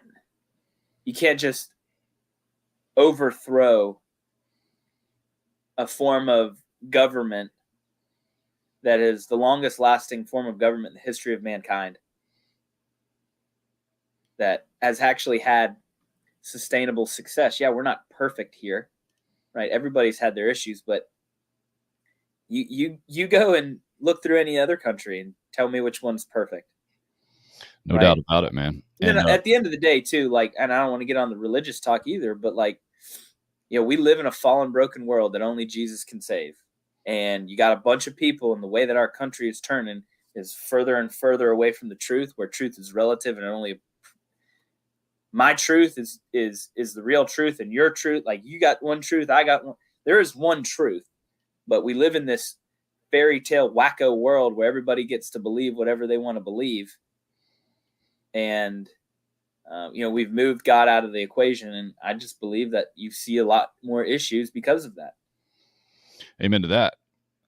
Speaker 3: just overthrow a form of government that is the longest lasting form of government in the history of mankind, that has actually had sustainable success. Yeah, we're not perfect here, right? Everybody's had their issues, but you go and look through any other country and tell me which one's perfect.
Speaker 1: No doubt about it, man.
Speaker 3: And at the end of the day, too, like, and I don't want to get on the religious talk either, but like, we live in a fallen, broken world that only Jesus can save. And you got a bunch of people, and the way that our country is turning is further and further away from the truth, where truth is relative and only my truth is the real truth, and your truth, like, you got one truth, I got one. There is one truth, but we live in this fairy tale wacko world where everybody gets to believe whatever they want to believe. And, we've moved God out of the equation, and I just believe that you see a lot more issues because of that.
Speaker 1: Amen to that.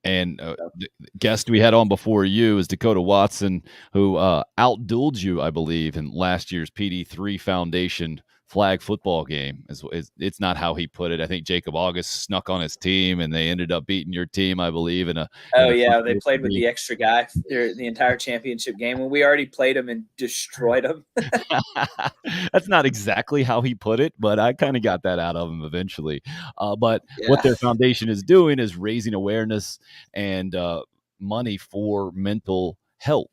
Speaker 1: And the guest we had on before you is Dakota Watson, who outdueled you, I believe, in last year's PD3 Foundation flag football game. It's not how he put it. I think Jacob August snuck on his team, and they ended up beating your team, I believe,
Speaker 3: they played with the extra guy the entire championship game when we already played him and destroyed him.
Speaker 1: That's not exactly how he put it, but I kind of got that out of him eventually. But what their foundation is doing is raising awareness and money for mental health.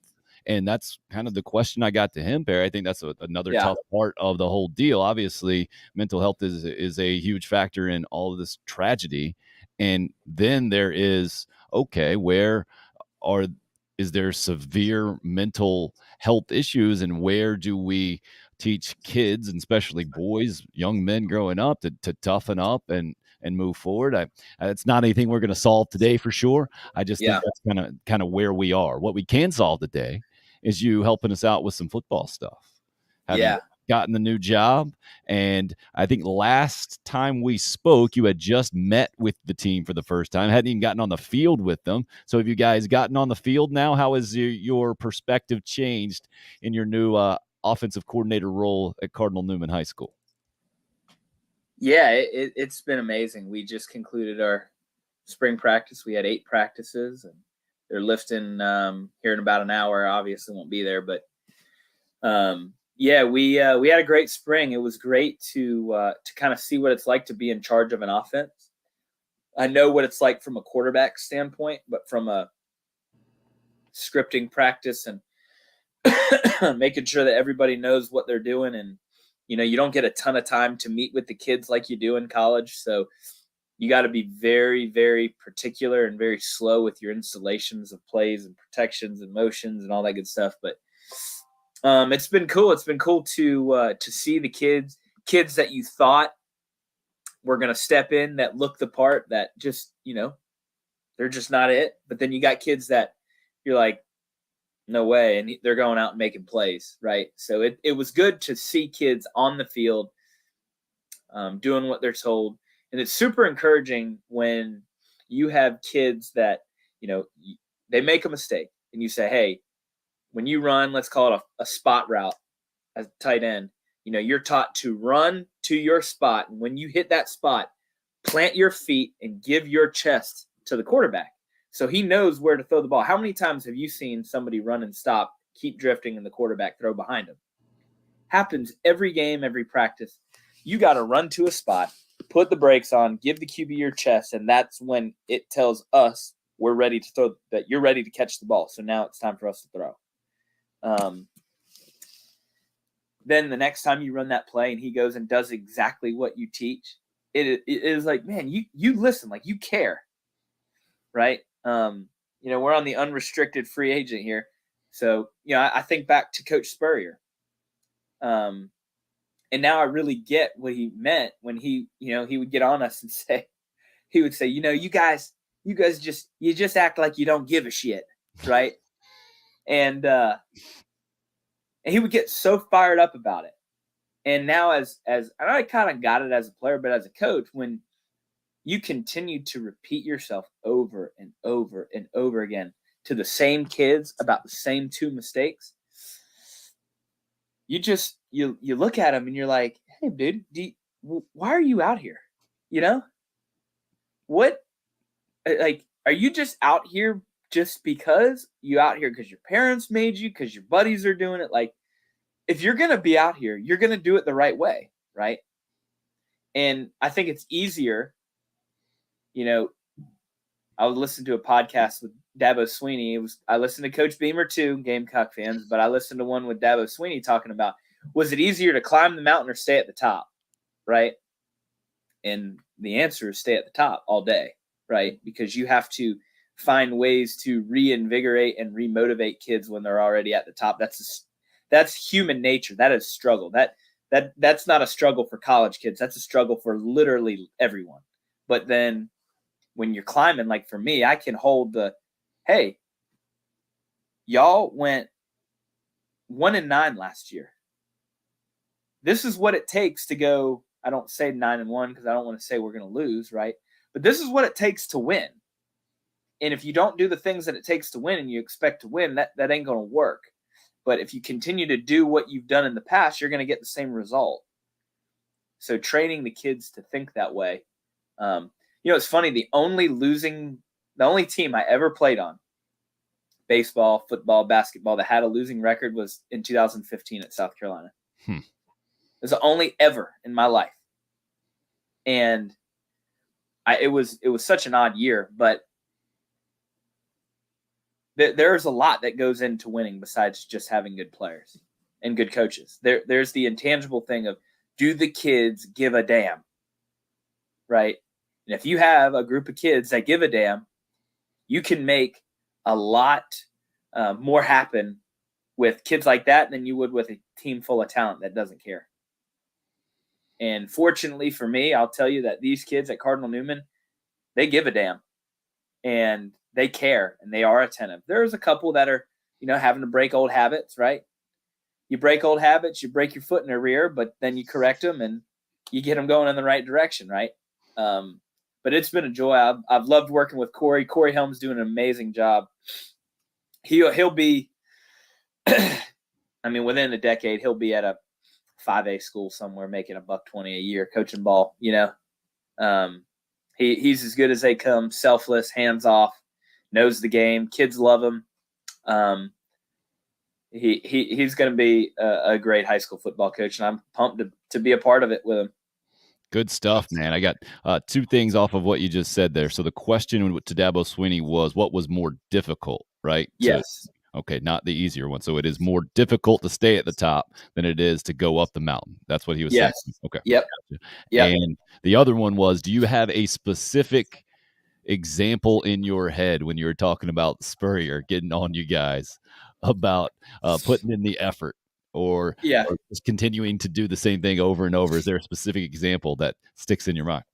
Speaker 1: And that's kind of the question I got to him, Perry. I think that's another tough part of the whole deal. Obviously, mental health is a huge factor in all of this tragedy. And then there is, is there severe mental health issues, and where do we teach kids, and especially boys, young men growing up, to toughen up and move forward? It's not anything we're going to solve today for sure. I just think that's kind of where we are. What we can solve today is you helping us out with some football stuff. Have you gotten the new job? And I think last time we spoke, you had just met with the team for the first time, hadn't even gotten on the field with them. So have you guys gotten on the field now? How has your perspective changed in your new offensive coordinator role at Cardinal Newman High School?
Speaker 3: Yeah, it's been amazing. We just concluded our spring practice. We had 8 practices, and They're lifting here in about an hour. Obviously won't be there, but yeah, we had a great spring. It was great to kind of see what it's like to be in charge of an offense. I know what it's like from a quarterback standpoint, but from a scripting practice and making sure that everybody knows what they're doing, and you don't get a ton of time to meet with the kids like you do in college, so you got to be very, very particular and very slow with your installations of plays and protections and motions and all that good stuff. But it's been cool. It's been cool to see the kids that you thought were going to step in, that look the part, that just they're just not it. But then you got kids that you're like, no way, and they're going out and making plays, right? So it was good to see kids on the field doing what they're told. And it's super encouraging when you have kids that, they make a mistake and you say, hey, when you run, let's call it a spot route as a tight end, you're taught to run to your spot. And when you hit that spot, plant your feet and give your chest to the quarterback, so he knows where to throw the ball. How many times have you seen somebody run and stop, keep drifting, and the quarterback throw behind him? Happens every game, every practice. You got to run to a spot, put the brakes on, give the QB your chest, and that's when it tells us we're ready to throw, that you're ready to catch the ball. So now it's time for us to throw. Then the next time you run that play and he goes and does exactly what you teach, it is like, man, you listen, like you care, right? We're on the unrestricted free agent here. So, I think back to Coach Spurrier. And now I really get what he meant when he would get on us and say, he would say, you guys just act like you don't give a shit. Right. And he would get so fired up about it. And now as I kind of got it as a player, but as a coach, when you continue to repeat yourself over and over and over again to the same kids about the same two mistakes, you look at them and you're like, hey, dude, why are you out here? What, like, are you just out here just because you out here because your parents made you, because your buddies are doing it? Like, if you're going to be out here, you're going to do it the right way, right? And I think it's easier. I would listen to a podcast with Dabo Sweeney. I listened to Coach Beamer too, Gamecock fans, but I listened to one with Dabo Sweeney talking about, was it easier to climb the mountain or stay at the top, right? And the answer is stay at the top all day, right? Because you have to find ways to reinvigorate and remotivate kids when they're already at the top. That's human nature. That is struggle. That's not a struggle for college kids. That's a struggle for literally everyone. But then when you're climbing, like for me, I can hold hey, y'all went 1-9 last year. This is what it takes to go. I don't say 9-1 because I don't want to say we're going to lose, right? But this is what it takes to win. And if you don't do the things that it takes to win and you expect to win, that ain't going to work. But if you continue to do what you've done in the past, you're going to get the same result. So training the kids to think that way. It's funny. The only team I ever played on, baseball, football, basketball, that had a losing record was in 2015 at South Carolina. It was the only ever in my life. And it was such an odd year, but there's a lot that goes into winning besides just having good players and good coaches. There's the intangible thing of, do the kids give a damn, right? And if you have a group of kids that give a damn, you can make a lot more happen with kids like that than you would with a team full of talent that doesn't care. And fortunately for me, I'll tell you that these kids at Cardinal Newman, they give a damn. And they care, and they are attentive. There's a couple that are, having to break old habits, right? You break old habits, you break your foot in their rear, but then you correct them and you get them going in the right direction, right? But it's been a joy. I've loved working with Corey. Corey Helm's doing an amazing job. He'll be, within a decade, he'll be at a 5A school somewhere making $120 a year coaching ball, He's as good as they come, selfless, hands off, knows the game. Kids love him. He's going to be a great high school football coach, and I'm pumped to be a part of it with him.
Speaker 1: Good stuff, man. I got two things off of what you just said there. So the question to Dabo Swinney was, what was more difficult, right?
Speaker 3: Yes.
Speaker 1: Okay, not the easier one. So it is more difficult to stay at the top than it is to go up the mountain. That's what he was saying. Okay.
Speaker 3: Yep.
Speaker 1: Gotcha.
Speaker 3: Yep.
Speaker 1: And the other one was, do you have a specific example in your head when you were talking about Spurrier getting on you guys about putting in the effort or just continuing to do the same thing over and over? Is there a specific example that sticks in your mind?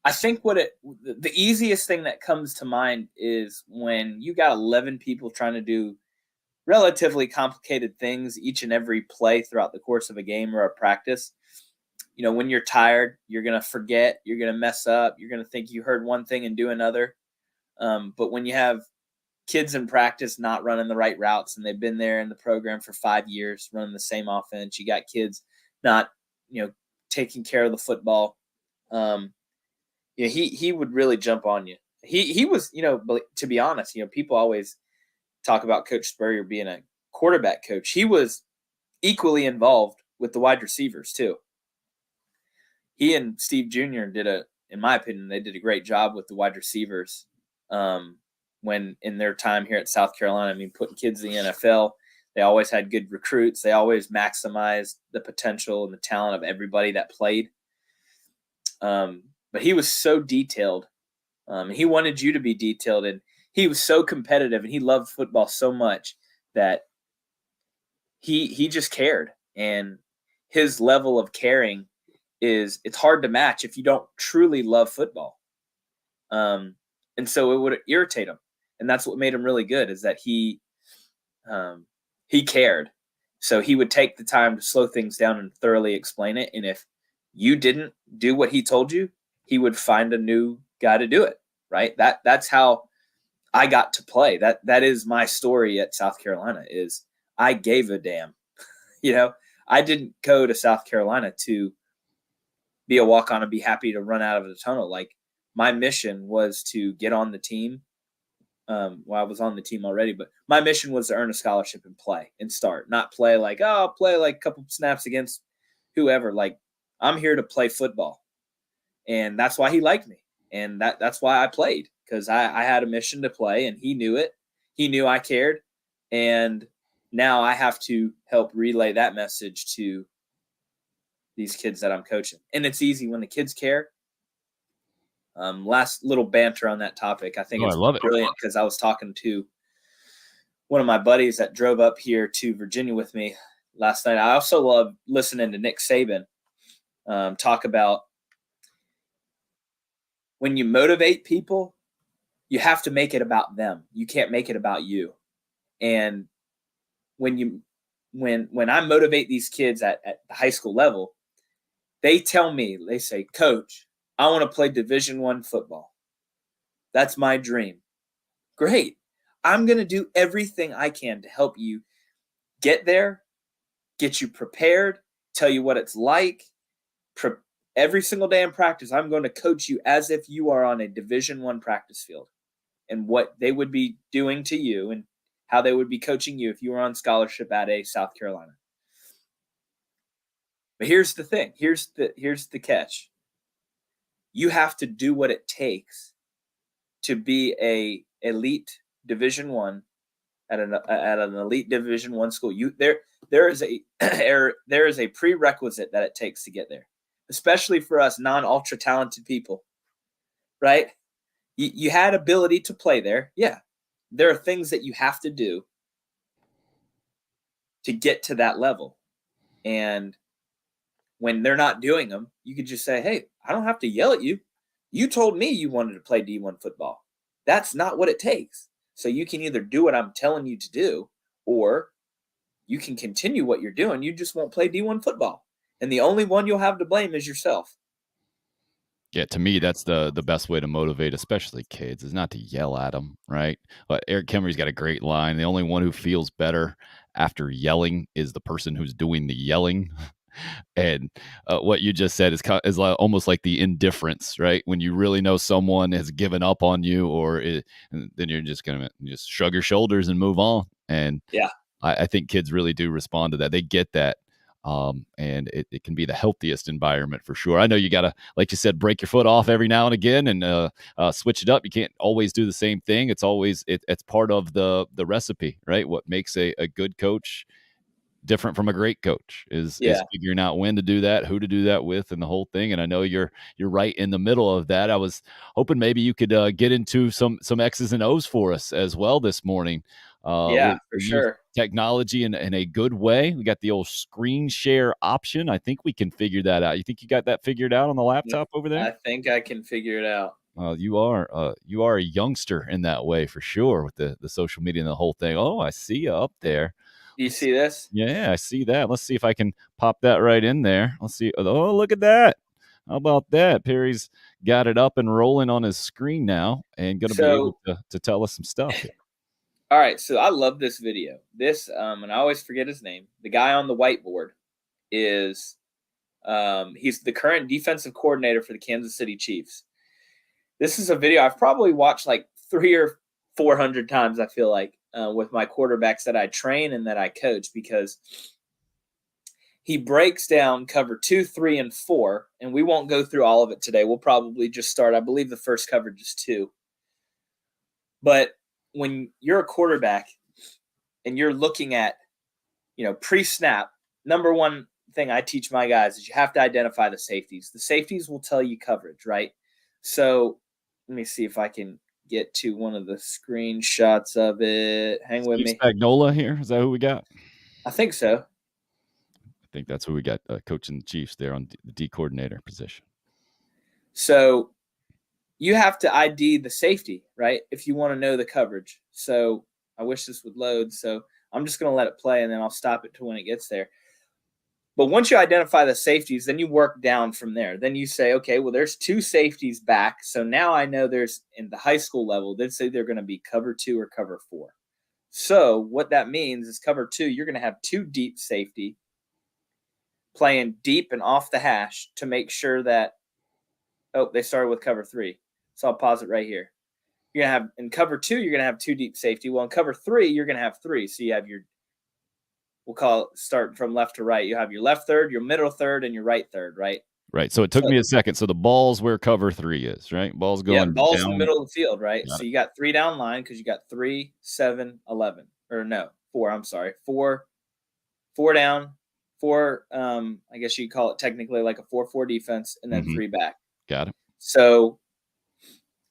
Speaker 3: I think the easiest thing that comes to mind is when you got 11 people trying to do relatively complicated things each and every play throughout the course of a game or a practice. When you're tired, you're going to forget, you're going to mess up, you're going to think you heard one thing and do another. But when you have kids in practice not running the right routes and they've been there in the program for 5 years running the same offense, you got kids not, taking care of the football. He would really jump on you. He was, to be honest, people always talk about Coach Spurrier being a quarterback coach. He was equally involved with the wide receivers too. He and Steve Jr. in my opinion, they did a great job with the wide receivers when in their time here at South Carolina. I mean, putting kids in the NFL, they always had good recruits. They always maximized the potential and the talent of everybody that played. But he was so detailed. He wanted you to be detailed, and he was so competitive, and he loved football so much that he just cared. And his level of caring it's hard to match if you don't truly love football. And so it would irritate him. And that's what made him really good, is that he cared. So he would take the time to slow things down and thoroughly explain it. And if you didn't do what he told you, he would find a new guy to do it. Right. That's how I got to play. That is my story at South Carolina, is I gave a damn. I didn't go to South Carolina to be a walk-on and be happy to run out of the tunnel. Like, my mission was to get on the team. I was on the team already, but my mission was to earn a scholarship and play and start, not play like, I'll play like a couple snaps against whoever. Like, I'm here to play football. And that's why he liked me. And that's why I played, because I had a mission to play, and he knew it. He knew I cared. And now I have to help relay that message to these kids that I'm coaching. And it's easy when the kids care. Last little banter on that topic. I think it's brilliant, because I was talking to one of my buddies that drove up here to Virginia with me last night. I also love listening to Nick Saban talk about, when you motivate people, you have to make it about them. You can't make it about you. And when I motivate these kids at the high school level, they tell me, they say, Coach, I want to play Division I football. That's my dream. Great. I'm going to do everything I can to help you get there, get you prepared, tell you what it's like. Every single day in practice, I'm going to coach you as if you are on a Division I practice field, and what they would be doing to you and how they would be coaching you if you were on scholarship at a South Carolina. But here's the thing. Here's the catch. You have to do what it takes to be a elite Division I at an elite Division I school. There is a prerequisite that it takes to get there, especially for us non-ultra talented people, right? You had ability to play there. Yeah. There are things that you have to do to get to that level. And when they're not doing them, you could just say, hey, I don't have to yell at you. You told me you wanted to play D1 football. That's not what it takes. So you can either do what I'm telling you to do, or you can continue what you're doing. You just won't play D1 football. And the only one you'll have to blame is yourself.
Speaker 1: Yeah, to me, that's the best way to motivate, especially kids, is not to yell at them, right? But Eric Kemmery's got a great line. The only one who feels better after yelling is the person who's doing the yelling. And what you just said is almost like the indifference, right? When you really know someone has given up on you, then you're just gonna just shrug your shoulders and move on. And
Speaker 3: Yeah.
Speaker 1: I think kids really do respond to that. They get that. And it can be the healthiest environment for sure. I know you got to, like you said, break your foot off every now and again and switch it up. You can't always do the same thing. It's part of the recipe, right? What makes a good coach different from a great coach is figuring out when to do that, who to do that with, and the whole thing. And I know you're right in the middle of that. I was hoping maybe you could get into some X's and O's for us as well this morning.
Speaker 3: For sure.
Speaker 1: Technology in a good way. We got the old screen share option. I think we can figure that out. You think you got that figured out on the laptop over there?
Speaker 3: I think I can figure it out.
Speaker 1: You are a youngster in that way for sure with the social media and the whole thing. Oh, I see you up there.
Speaker 3: Do you see this?
Speaker 1: Yeah, I see that. Let's see if I can pop that right in there. Let's see. Oh, look at that. How about that? Perry's got it up and rolling on his screen now and going to be able to tell us some stuff here.
Speaker 3: All right, so I love this video. This, and I always forget his name. The guy on the whiteboard is, he's the current defensive coordinator for the Kansas City Chiefs. This is a video I've probably watched like 300 or 400 times, I feel like, with my quarterbacks that I train and that I coach, because he breaks down cover 2, 3, and 4, and we won't go through all of it today. We'll probably just start. I believe the first coverage is 2. But when you're a quarterback and you're looking at, pre-snap, number one thing I teach my guys is you have to identify the safeties. The safeties will tell you coverage, right? So let me see if I can get to one of the screenshots of it. Hang with me.
Speaker 1: Spagnola here. Is that who we got?
Speaker 3: I think so.
Speaker 1: I think that's who we got coaching the Chiefs there on the D coordinator position.
Speaker 3: So you have to ID the safety, right? If you want to know the coverage. So I wish this would load. So I'm just going to let it play and then I'll stop it to when it gets there. But once you identify the safeties, then you work down from there. Then you say, okay, well, there's 2 safeties back. So now I know there's, in the high school level, they'd say they're going to be cover 2 or cover 4. So what that means is cover 2, you're going to have 2 deep safety playing deep and off the hash to make sure that, they started with cover 3. So I'll pause it right here. You're going to have, in cover 2, you're going to have 2 deep safety. Well, in cover 3, you're going to have 3. So you have your, we'll call it, start from left to right. You have your left third, your middle third, and your right third, right?
Speaker 1: Right. So it took me a second. So the ball's where cover 3 is, right? Ball's going
Speaker 3: ball's
Speaker 1: down.
Speaker 3: in the middle of the field, right?
Speaker 1: Got
Speaker 3: so
Speaker 1: it.
Speaker 3: you got 3 down line because you got 3, 7, 11. Or no, 4, I'm sorry. 4 down, 4, I guess you could call it technically like a 4-4 defense, and then 3 back.
Speaker 1: Got it.
Speaker 3: So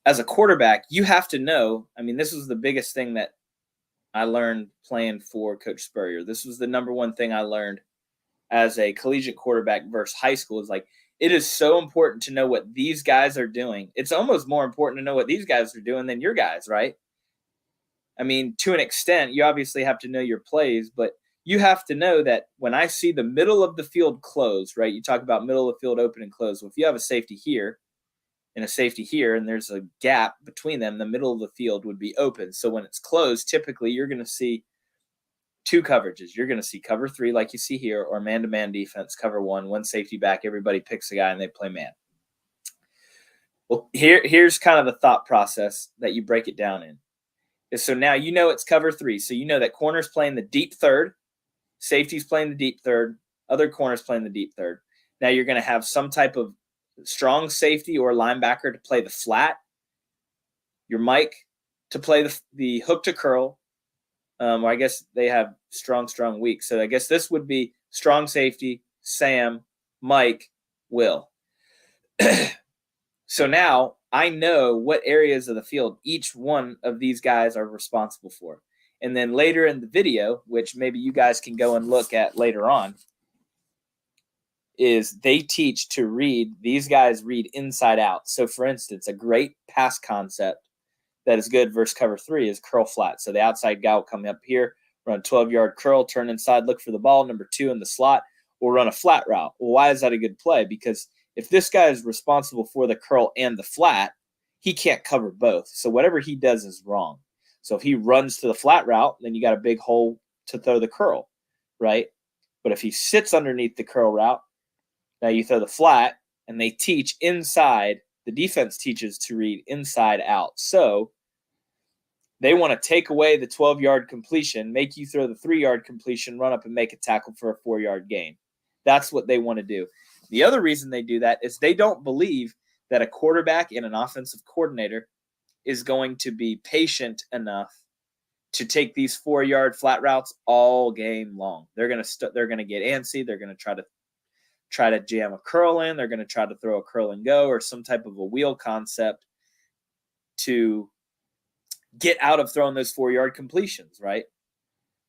Speaker 3: as a quarterback, you have to know, this was the biggest thing that I learned playing for Coach Spurrier. This was the number one thing I learned as a collegiate quarterback versus high school, is like, it is so important to know what these guys are doing. It's almost more important to know what these guys are doing than your guys, right? To an extent, you obviously have to know your plays, but you have to know that when I see the middle of the field closed, right? You talk about middle of the field open and closed. Well, if you have a safety here and a safety here, and there's a gap between them, the middle of the field would be open. So when it's closed, typically you're going to see 2 coverages. You're going to see cover 3 like you see here, or man-to-man defense, cover 1 safety back, everybody picks a guy and they play man. Well, here's kind of the thought process that you break it down in. So now you know it's cover 3. So you know that corner's playing the deep third, safety's playing the deep third, other corner's playing the deep third. Now you're going to have some type of strong safety or linebacker to play the flat, your Mike to play the hook to curl. Or I guess they have strong, weak. So I guess this would be strong safety, Sam, Mike, Will. So now I know what areas of the field each one of these guys are responsible for. And then later in the video, which maybe you guys can go and look at later on, is they teach to read. These guys read inside out. So for instance, a great pass concept that is good versus cover 3 is curl flat. So the outside guy will come up here, run a 12-yard curl, turn inside, look for the ball. Number 2 in the slot will run a flat route. Well, why is that a good play? Because if this guy is responsible for the curl and the flat, he can't cover both. So whatever he does is wrong. So if he runs to the flat route, then you got a big hole to throw the curl, right? But if he sits underneath the curl route, now you throw the flat, and they teach inside. The defense teaches to read inside out. So they want to take away the 12-yard completion, make you throw the 3-yard completion, run up and make a tackle for a 4-yard gain. That's what they want to do. The other reason they do that is they don't believe that a quarterback and an offensive coordinator is going to be patient enough to take these 4-yard flat routes all game long. They're going to get antsy. They're going to try to jam a curl in. They're going to try to throw a curl and go or some type of a wheel concept to get out of throwing those 4-yard completions, right?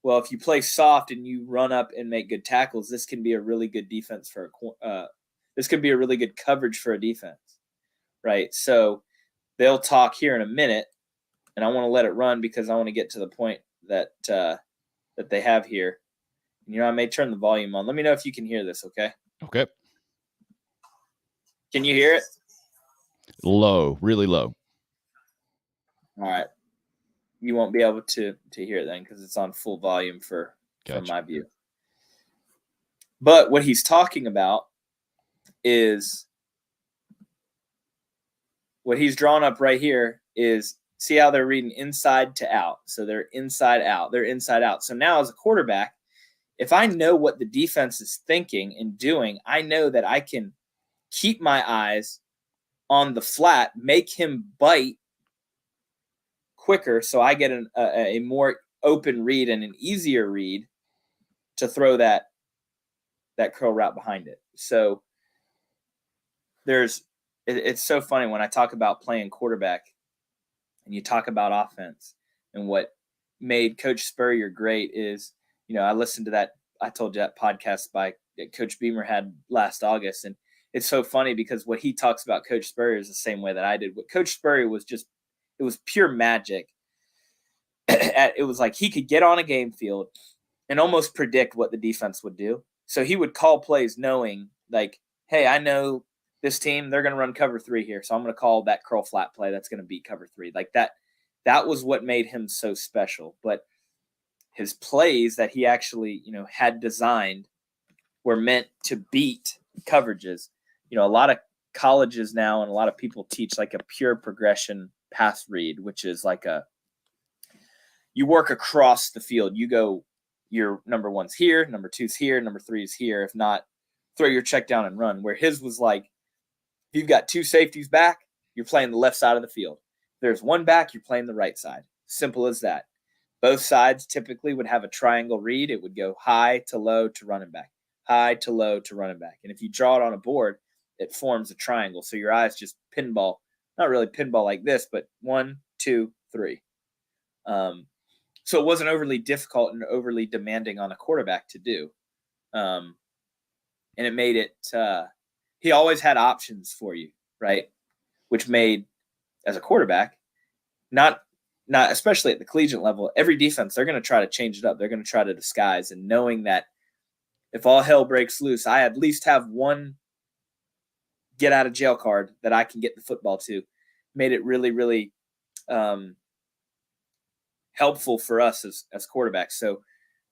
Speaker 3: Well, if you play soft and you run up and make good tackles, this can be a really good defense for this could be a really good coverage for a defense, right? So they'll talk here in a minute, and I want to let it run because I want to get to the point that that they have here. And, I may turn the volume on. Let me know if you can hear this, okay?
Speaker 1: Okay.
Speaker 3: Can you hear it?
Speaker 1: Low, really low.
Speaker 3: All right. You won't be able to hear it then because it's on full volume from my view. But what he's talking about is what he's drawn up right here is see how they're reading inside to out. So they're inside out. They're inside out. So now as a quarterback, if I know what the defense is thinking and doing, I know that I can keep my eyes on the flat, make him bite quicker so I get a more open read and an easier read to throw that curl route behind it. So it's so funny when I talk about playing quarterback and you talk about offense, and what made Coach Spurrier great is, I listened to that, I told you that podcast by Coach Beamer had last August, and it's so funny because what he talks about Coach Spurrier is the same way that I did. What Coach Spurrier was it was pure magic. It was like he could get on a game field and almost predict what the defense would do. So he would call plays knowing, like, hey, I know this team, they're going to run cover 3 here, so I'm going to call that curl flat play that's going to beat cover 3. Like that was what made him so special. But his plays that he actually, had designed were meant to beat coverages. A lot of colleges now and a lot of people teach like a pure progression pass read, which is like you work across the field. You go, your number 1's here, number 2's here, number 3's here. If not, throw your check down and run. Where his was like, if you've got 2 safeties back, you're playing the left side of the field. If there's 1 back, you're playing the right side. Simple as that. Both sides typically would have a triangle read. It would go high to low to running back, high to low to running back. And if you draw it on a board, it forms a triangle. So your eyes just pinball, not really pinball like this, but 1, 2, 3. So it wasn't overly difficult and overly demanding on a quarterback to do. And it made it, he always had options for you, right? Which made, as a quarterback, not especially at the collegiate level, every defense, they're going to try to change it up. They're going to try to disguise. And knowing that if all hell breaks loose, I at least have 1 get out of jail card that I can get the football to, made it really, really helpful for us as quarterbacks. So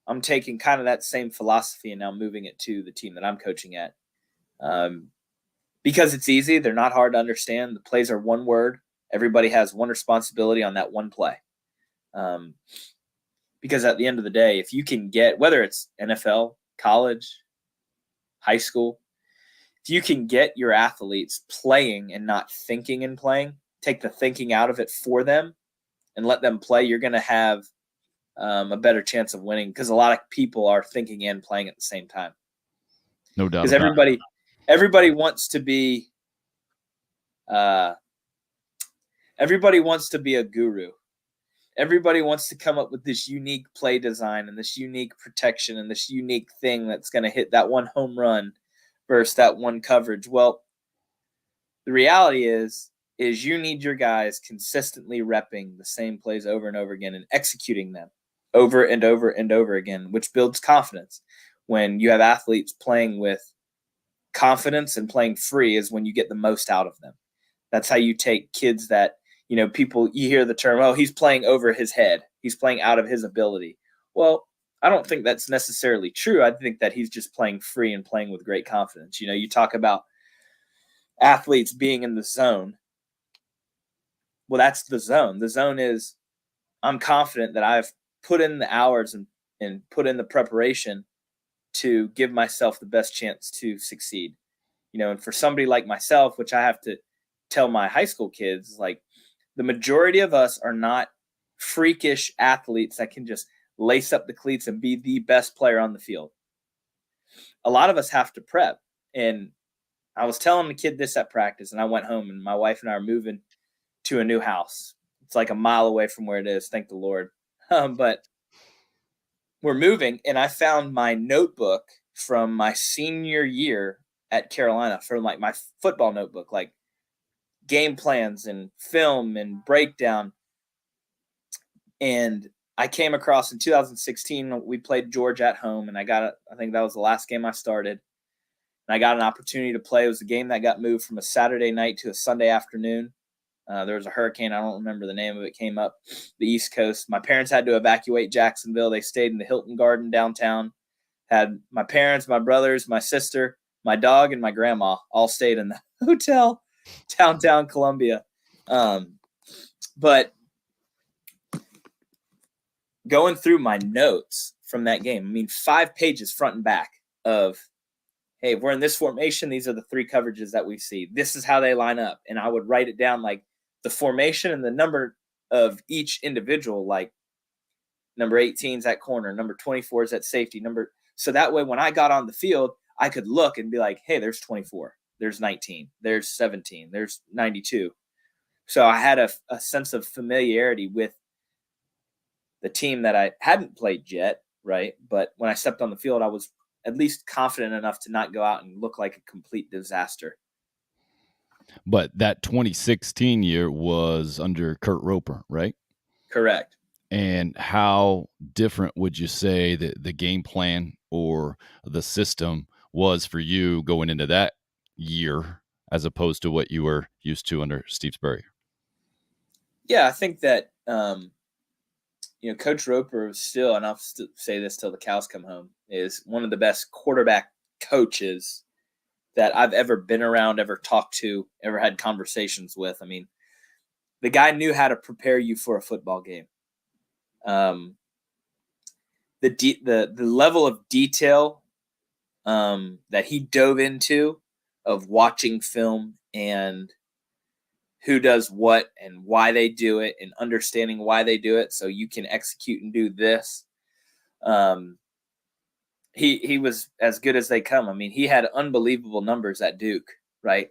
Speaker 3: I'm taking kind of that same philosophy and now moving it to the team that I'm coaching at. Because it's easy. They're not hard to understand. The plays are 1 word. Everybody has 1 responsibility on that 1 play. Because at the end of the day, if you can get, whether it's NFL, college, high school, if you can get your athletes playing and not thinking and playing, take the thinking out of it for them and let them play, you're going to have a better chance of winning, because a lot of people are thinking and playing at the same time.
Speaker 1: No doubt.
Speaker 3: Because everybody wants to be everybody wants to be a guru. Everybody wants to come up with this unique play design and this unique protection and this unique thing that's going to hit that 1 home run versus that 1 coverage. Well, the reality is you need your guys consistently repping the same plays over and over again and executing them over and over and over again, which builds confidence. When you have athletes playing with confidence and playing free is when you get the most out of them. That's how you take kids that, people, you hear the term, oh, he's playing over his head. He's playing out of his ability. Well, I don't think that's necessarily true. I think that he's just playing free and playing with great confidence. You know, you talk about athletes being in the zone. Well, that's the zone. The zone is I'm confident that I've put in the hours and put in the preparation to give myself the best chance to succeed. You know, and for somebody like myself, which I have to tell my high school kids, like the majority of us are not freakish athletes that can just lace up the cleats and be the best player on the field. A lot of us have to prep. And I was telling the kid this at practice, and I went home, and my wife and I are moving to a new house. It's like a mile away from where it is, thank the Lord. But we're moving, and I found my notebook from my senior year at Carolina, from like my football notebook, like game plans and film and breakdown. And I came across in 2016, we played Georgia at home, and I think that was the last game I started. And I got an opportunity to play. It was a game that got moved from a Saturday night to a Sunday afternoon. There was a hurricane. I don't remember the name of it. Came up the East Coast. My parents had to evacuate Jacksonville. They stayed in the Hilton Garden downtown. Had my parents, my brothers, my sister, my dog, and my grandma all stayed in the hotel downtown Columbia. But going through my notes from that game, I mean, 5 pages front and back of, hey, we're in this formation. These are the 3 coverages that we see. This is how they line up. And I would write it down, like the formation and the number of each individual, like number 18 is at corner, number 24 is at safety, so that way when I got on the field, I could look and be like, hey, there's 24, there's 19, there's 17, there's 92. So I had a sense of familiarity with the team that I hadn't played yet, right? But when I stepped on the field, I was at least confident enough to not go out and look like a complete disaster.
Speaker 1: But that 2016 year was under Kurt Roper, right?
Speaker 3: Correct.
Speaker 1: And how different would you say that the game plan or the system was for you going into that year as opposed to what you were used to under Steve Spurrier?
Speaker 3: Yeah, I think that, Coach Roper is still, and I'll say this till the cows come home, is one of the best quarterback coaches that I've ever been around, ever talked to, ever had conversations with. I mean, the guy knew how to prepare you for a football game. The level of detail that he dove into of watching film and who does what and why they do it and understanding why they do it so you can execute and do this. He was as good as they come. I mean, he had unbelievable numbers at Duke, right?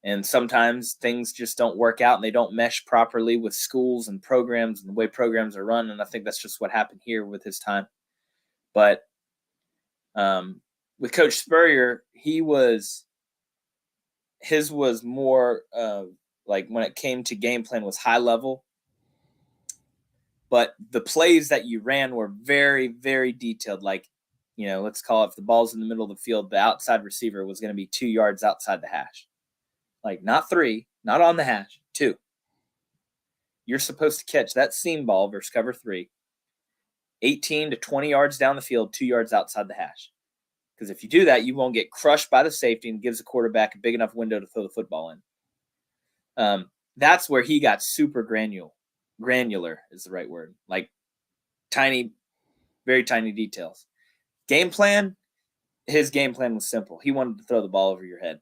Speaker 3: And sometimes things just don't work out and they don't mesh properly with schools and programs and the way programs are run. And I think that's just what happened here with his time. But with Coach Spurrier, his was more like when it came to game plan was high level. But the plays that you ran were very, very detailed. Like, let's call it, if the ball's in the middle of the field, the outside receiver was going to be 2 yards outside the hash. Like not 3, not on the hash, 2. You're supposed to catch that seam ball versus cover 3, 18 to 20 yards down the field, 2 yards outside the hash. Because if you do that, you won't get crushed by the safety and gives the quarterback a big enough window to throw the football in. That's where he got super granular is the right word. Like tiny, very tiny details. Game plan, his game plan was simple. He wanted to throw the ball over your head.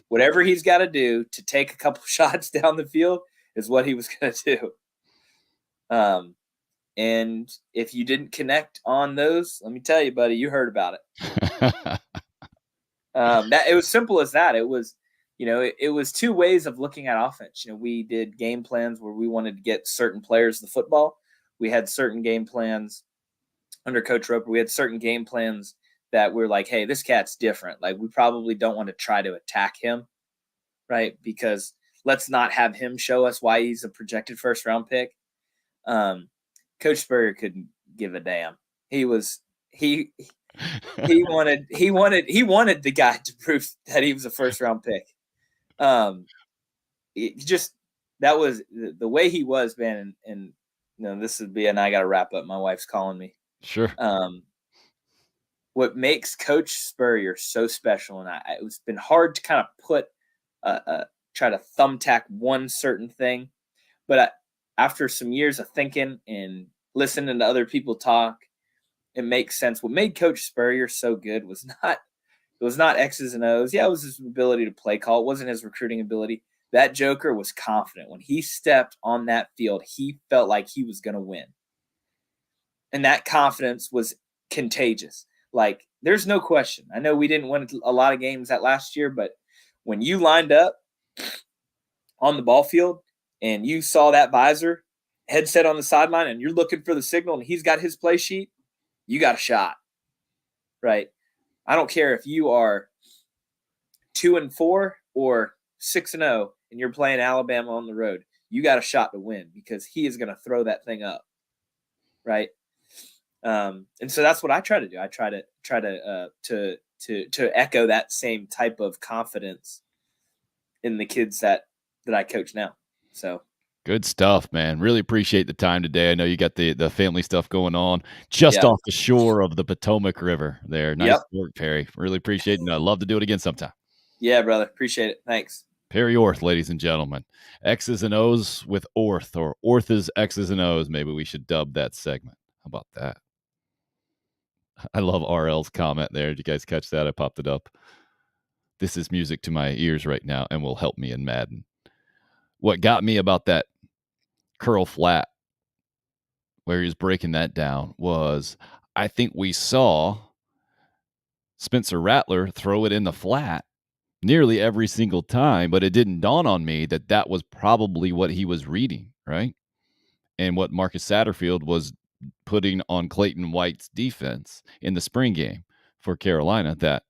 Speaker 3: Whatever he's got to do to take a couple shots down the field is what he was going to do. And if you didn't connect on those, let me tell you, buddy, you heard about it. That it was simple as that. It was, it was 2 ways of looking at offense. We did game plans where we wanted to get certain players the football. We had certain game plans under Coach Roper. We had certain game plans that we're like, hey, this cat's different. Like, we probably don't want to try to attack him, right? Because let's not have him show us why he's a projected first-round pick. Coach Spurrier couldn't give a damn. He wanted the guy to prove that he was a first-round pick. That was the way he was, man. And this would be, and I got to wrap up. My wife's calling me.
Speaker 1: Sure.
Speaker 3: What makes Coach Spurrier so special, and it's been hard to kind of put, try to thumbtack one certain thing, but after some years of thinking and listening to other people talk, it makes sense. What made Coach Spurrier so good was not X's and O's. Yeah, it was his ability to play call. It wasn't his recruiting ability. That Joker was confident. When he stepped on that field, he felt like he was going to win. And that confidence was contagious. Like, there's no question. I know we didn't win a lot of games that last year, but when you lined up on the ball field and you saw that visor headset on the sideline and you're looking for the signal and he's got his play sheet, you got a shot, right? I don't care if you are 2-4 or 6-0 and you're playing Alabama on the road. You got a shot to win because he is going to throw that thing up, right? And so that's what I try to do. I try to echo that same type of confidence in the kids that I coach now. So
Speaker 1: good stuff, man. Really appreciate the time today. I know you got the family stuff going on just off the shore of the Potomac River there. Nice work, Perry. Really appreciate it. I'd love to do it again sometime.
Speaker 3: Yeah, brother. Appreciate it. Thanks.
Speaker 1: Perry Orth, ladies and gentlemen. X's and O's with Orth, or Orth's X's and O's. Maybe we should dub that segment. How about that? I love RL's comment there. Did you guys catch that? I popped it up. This is music to my ears right now and will help me in Madden. What got me about that curl flat, where he was breaking that down, was I think we saw Spencer Rattler throw it in the flat nearly every single time, but it didn't dawn on me that that was probably what he was reading, right? And what Marcus Satterfield was putting on Clayton White's defense in the spring game for Carolina. That,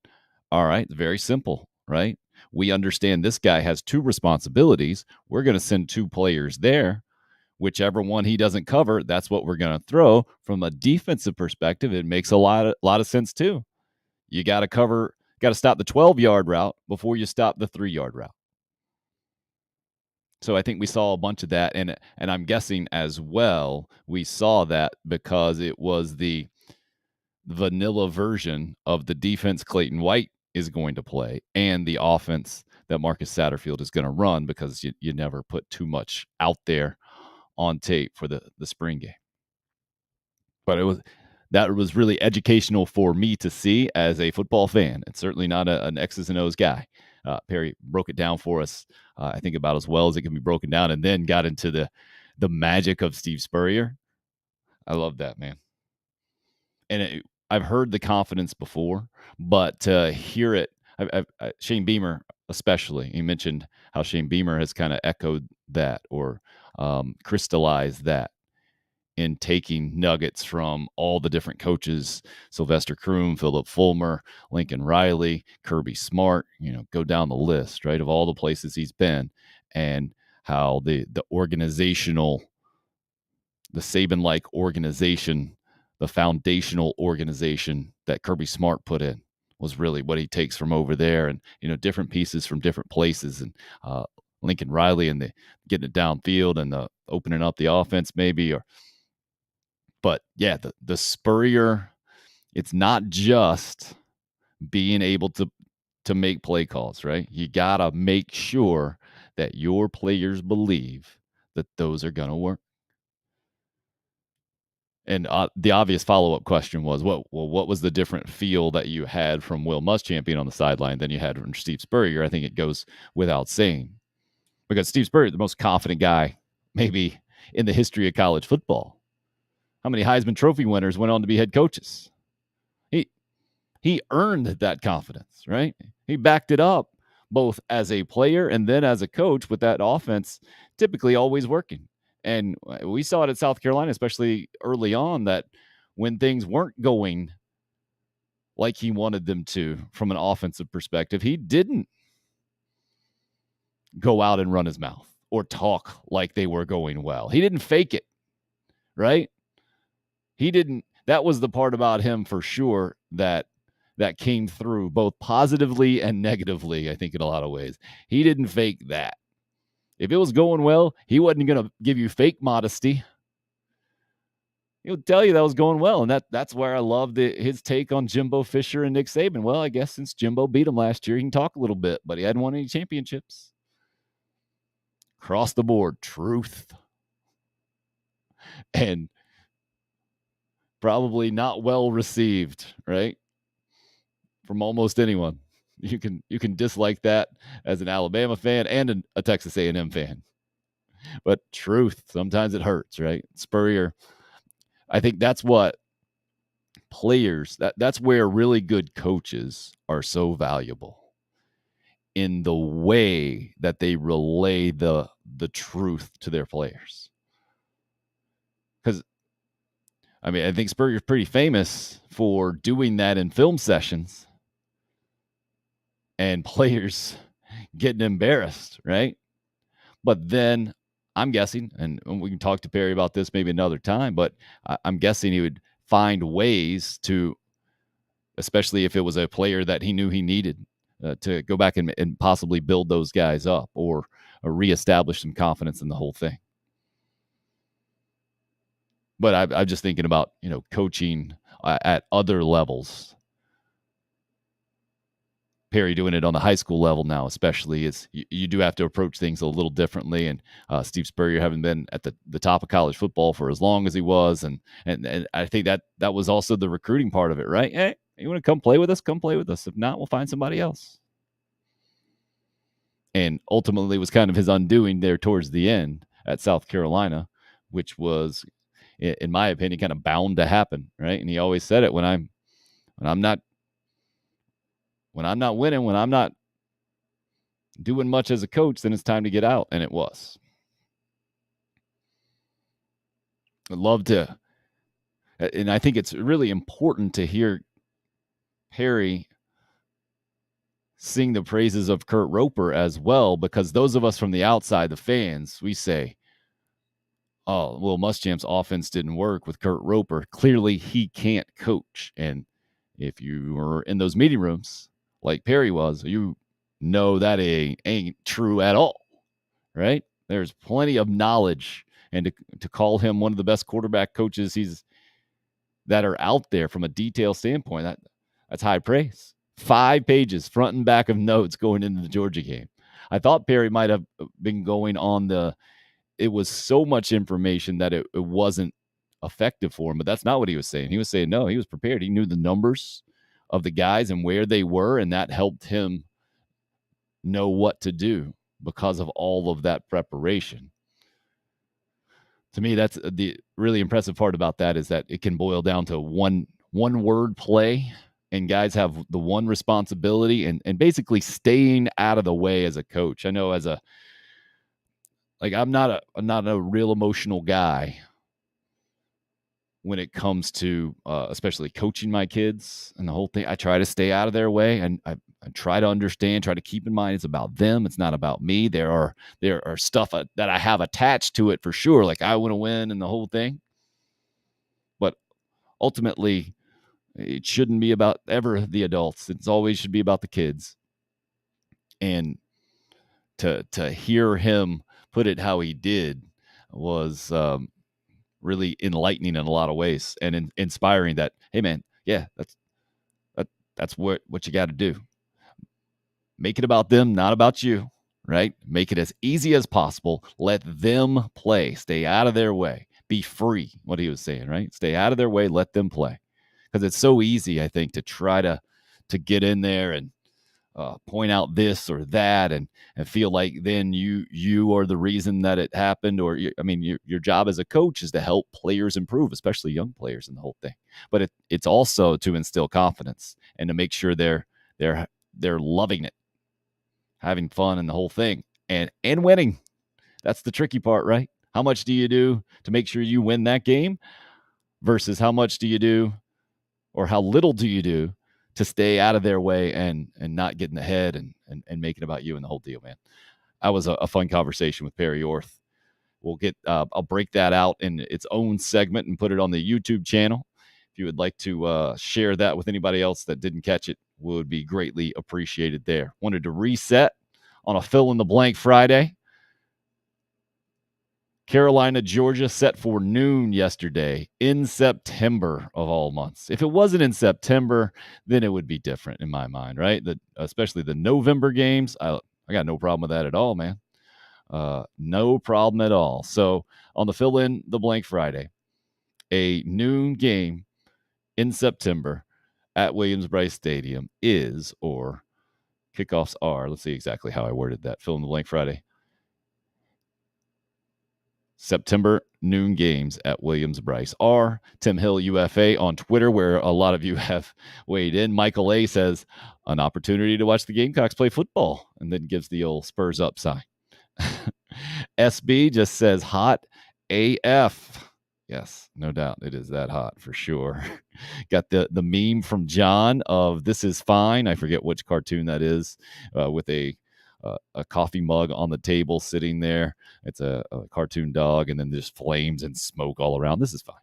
Speaker 1: all right, very simple, right? We understand this guy has two responsibilities. We're going to send two players there. Whichever one he doesn't cover, that's what we're going to throw. From a defensive perspective, it makes a lot of sense too. You got to stop the 12-yard route before you stop the 3-yard route. So I think we saw a bunch of that, and I'm guessing as well we saw that because it was the vanilla version of the defense Clayton White is going to play and the offense that Marcus Satterfield is going to run, because you never put too much out there on tape for the spring game. But that was really educational for me to see as a football fan. It's certainly not an X's and O's guy. Perry broke it down for us, I think, about as well as it can be broken down, and then got into the magic of Steve Spurrier. I love that, man. And I've heard the confidence before, but to hear it, Shane Beamer especially, he mentioned how Shane Beamer has kind of echoed that or crystallized that in taking nuggets from all the different coaches, Sylvester Croom, Philip Fulmer, Lincoln Riley, Kirby Smart, go down the list, right, of all the places he's been, and how the organizational, the Saban-like organization, the foundational organization that Kirby Smart put in was really what he takes from over there, and different pieces from different places, and Lincoln Riley and the getting it downfield and the opening up the offense maybe, but yeah, the Spurrier, it's not just being able to make play calls, right? You gotta make sure that your players believe that those are gonna work. And the obvious follow-up question was, what was the different feel that you had from Will Muschamp being on the sideline than you had from Steve Spurrier? I think it goes without saying, because Steve Spurrier, the most confident guy maybe in the history of college football. How many Heisman Trophy winners went on to be head coaches? He earned that confidence, right? He backed it up both as a player and then as a coach with that offense typically always working. And we saw it at South Carolina, especially early on, that when things weren't going like he wanted them to from an offensive perspective, he didn't go out and run his mouth or talk like they were going well. He didn't fake it, right? He didn't. That was the part about him for sure that came through both positively and negatively, I think, in a lot of ways. He didn't fake that. If it was going well, he wasn't going to give you fake modesty. he'll tell you that was going well, and that's where I loved his take on Jimbo Fisher and Nick Saban. Well, I guess since Jimbo beat him last year, he can talk a little bit, but he hadn't won any championships. Across the board, truth. And probably not well received, right? From almost anyone. You can dislike that as an Alabama fan and a Texas A&M fan. But truth, sometimes it hurts, right? Spurrier, I think that's what players, that's where really good coaches are so valuable, in the way that they relay the truth to their players. Because, I mean, I think Spurrier's pretty famous for doing that in film sessions and players getting embarrassed, right? But then I'm guessing, and we can talk to Perry about this maybe another time, but I'm guessing he would find ways to, especially if it was a player that he knew he needed, to go back and possibly build those guys up or reestablish some confidence in the whole thing. But I'm just thinking about, coaching at other levels. Perry doing it on the high school level now, especially, is you do have to approach things a little differently. And Steve Spurrier, having been at the top of college football for as long as he was, and I think that was also the recruiting part of it, right? Hey, you want to come play with us? Come play with us. If not, we'll find somebody else. And ultimately was kind of his undoing there towards the end at South Carolina, which was, in my opinion, kind of bound to happen, right? And he always said it, when I'm not winning, when I'm not doing much as a coach, then it's time to get out. And it was. I'd love to, and I think it's really important to hear Perry sing the praises of Kurt Roper as well, because those of us from the outside, the fans, we say, oh, well, Muschamp's offense didn't work with Kurt Roper. Clearly, he can't coach. And if you were in those meeting rooms like Perry was, you know that ain't true at all, right? There's plenty of knowledge, and to call him one of the best quarterback coaches that are out there from a detail standpoint, that's high praise. 5 pages, front and back of notes going into the Georgia game. I thought Perry might have been going on it was so much information that it wasn't effective for him, but that's not what he was saying. He was saying, no, he was prepared. He knew the numbers of the guys and where they were, and that helped him know what to do because of all of that preparation. To me, that's the really impressive part about that, is that it can boil down to one word play, and guys have the one responsibility and basically staying out of the way as a coach. I know I'm not a real emotional guy when it comes to especially coaching my kids and the whole thing. I try to stay out of their way, and I try to understand, try to keep in mind it's about them. It's not about me. There are stuff that I have attached to it for sure, like I want to win and the whole thing. But ultimately, it shouldn't be about ever the adults. It's always should be about the kids. And to hear him put it how he did was really enlightening in a lot of ways, and inspiring that, hey man, yeah, that's what you got to do. Make it about them, not about you, right? Make it as easy as possible. Let them play. Stay out of their way. Be free, what he was saying, right? Stay out of their way. Let them play. Because it's so easy, I think, to try to get in there and point out this or that, and feel like then you are the reason that it happened. Or your job as a coach is to help players improve, especially young players, in the whole thing. But it's also to instill confidence and to make sure they're loving it, having fun, and the whole thing, and winning. That's the tricky part, right? How much do you do to make sure you win that game versus how much do you do, or how little do you do to stay out of their way and not get in the head and make it about you and the whole deal, man. That was a fun conversation with Perry Orth. We'll get, I'll break that out in its own segment and put it on the YouTube channel. If you would like to share that with anybody else that didn't catch it, would be greatly appreciated there. Wanted to reset on a fill in the blank Friday. Carolina, Georgia set for noon yesterday in September of all months. If it wasn't in September, then it would be different in my mind, right? Especially the November games. I got no problem with that at all, man. No problem at all. So on the fill in the blank Friday, a noon game in September at Williams-Brice Stadium is, or kickoffs are, let's see exactly how I worded that. Fill in the blank Friday. September noon games at Williams-Brice are. Tim Hill UFA on Twitter, where a lot of you have weighed in. Michael A says, an opportunity to watch the Gamecocks play football, and then gives the old Spurs up sign. SB just says hot AF. Yes, no doubt. It is that hot for sure. Got the meme from John of This Is Fine. I forget which cartoon that is, with a coffee mug on the table sitting there. It's a cartoon dog, and then there's flames and smoke all around. This is fine.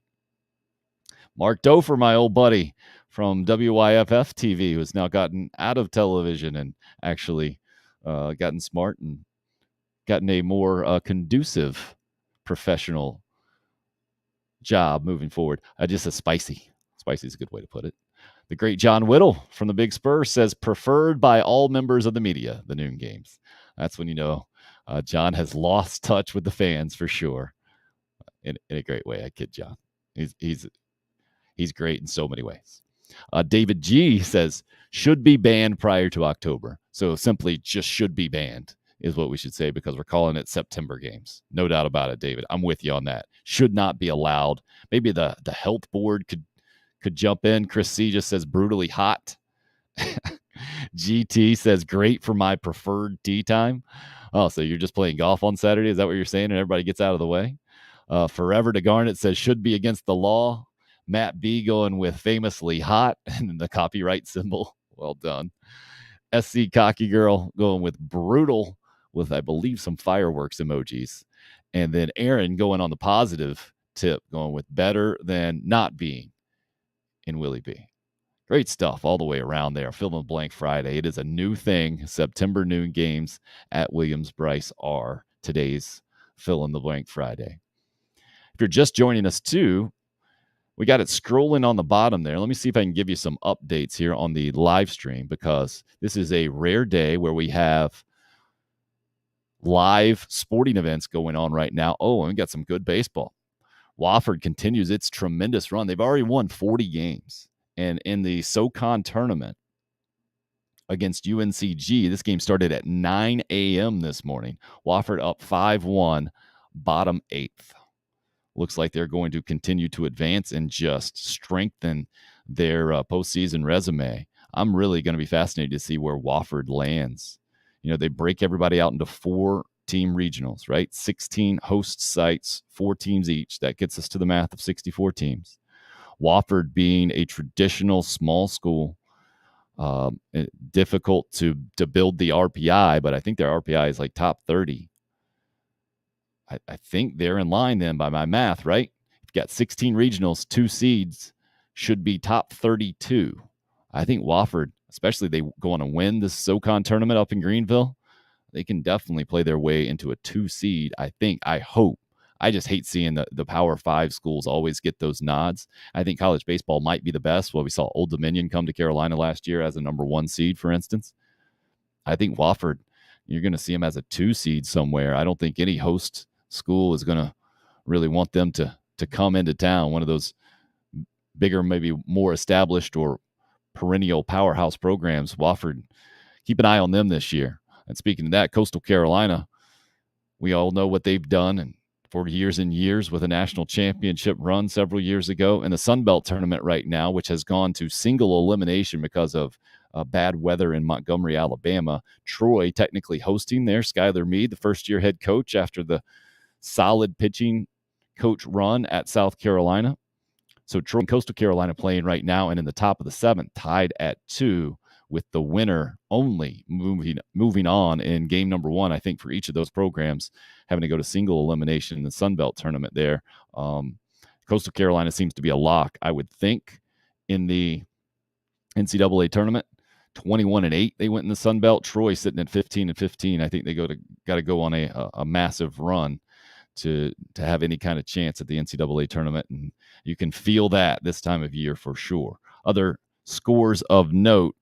Speaker 1: Mark Dofer, my old buddy from WRDW-TV, who's now gotten out of television and actually gotten smart and gotten a more conducive professional job moving forward. Just a spicy. Spicy is a good way to put it. The great John Whittle from the Big Spur says, preferred by all members of the media, the noon games. That's when you know John has lost touch with the fans for sure. In a great way. I kid John. He's great in so many ways. David G says, should be banned prior to October. So simply just should be banned is what we should say, because we're calling it September games. No doubt about it, David. I'm with you on that. Should not be allowed. Maybe the health board could jump in. Chris C just says brutally hot. GT says great for my preferred tea time. Oh, so you're just playing golf on Saturday? Is that what you're saying? And everybody gets out of the way? Forever to Garnet says should be against the law. Matt B going with famously hot and the copyright symbol. Well done. SC Cocky Girl going with brutal with, I believe, some fireworks emojis. And then Aaron going on the positive tip, going with better than not being in Willie B. Great stuff all the way around there. Fill in the blank Friday. It is a new thing. September noon games at Williams-Brice are today's fill in the blank Friday. If you're just joining us too, we got it scrolling on the bottom there. Let me see if I can give you some updates here on the live stream, because this is a rare day where we have live sporting events going on right now. Oh, and we got some good baseball. Wofford continues its tremendous run. They've already won 40 games. And in the SoCon tournament against UNCG, this game started at 9 a.m. this morning. Wofford up 5-1, bottom 8th. Looks like they're going to continue to advance and just strengthen their postseason resume. I'm really going to be fascinated to see where Wofford lands. You know, they break everybody out into 4-team regionals, right? 16 host sites, 4 teams each. That gets us to the math of 64 teams. Wofford being a traditional small school, difficult to build the RPI, but I think their RPI is like top 30. I think they're in line then by my math, right? You've got 16 regionals, 2 seeds, should be top 32. I think Wofford, especially they go on to win this SoCon tournament up in Greenville, they can definitely play their way into a 2 seed. I hope. I just hate seeing the Power 5 schools always get those nods. I think college baseball might be the best. Well, we saw Old Dominion come to Carolina last year as a number 1 seed, for instance. I think Wofford, you're going to see them as a 2 seed somewhere. I don't think any host school is going to really want them to come into town. One of those bigger, maybe more established or perennial powerhouse programs. Wofford, keep an eye on them this year. And speaking of that, Coastal Carolina, we all know what they've done and for years and years with a national championship run several years ago, and the Sun Belt tournament right now, which has gone to single elimination because of bad weather in Montgomery, Alabama. Troy technically hosting there. Skylar Meade, the first-year head coach after the solid pitching coach run at South Carolina. So Troy and Coastal Carolina playing right now, and in the top of the 7th, tied at 2, with the winner only moving on in game number 1, I think, for each of those programs, having to go to single elimination in the Sun Belt tournament there. Coastal Carolina seems to be a lock, I would think, in the NCAA tournament. 21-8, they went in the Sun Belt. Troy sitting at 15-15. I think they got to go on a massive run to have any kind of chance at the NCAA tournament, and you can feel that this time of year for sure. Other scores of note: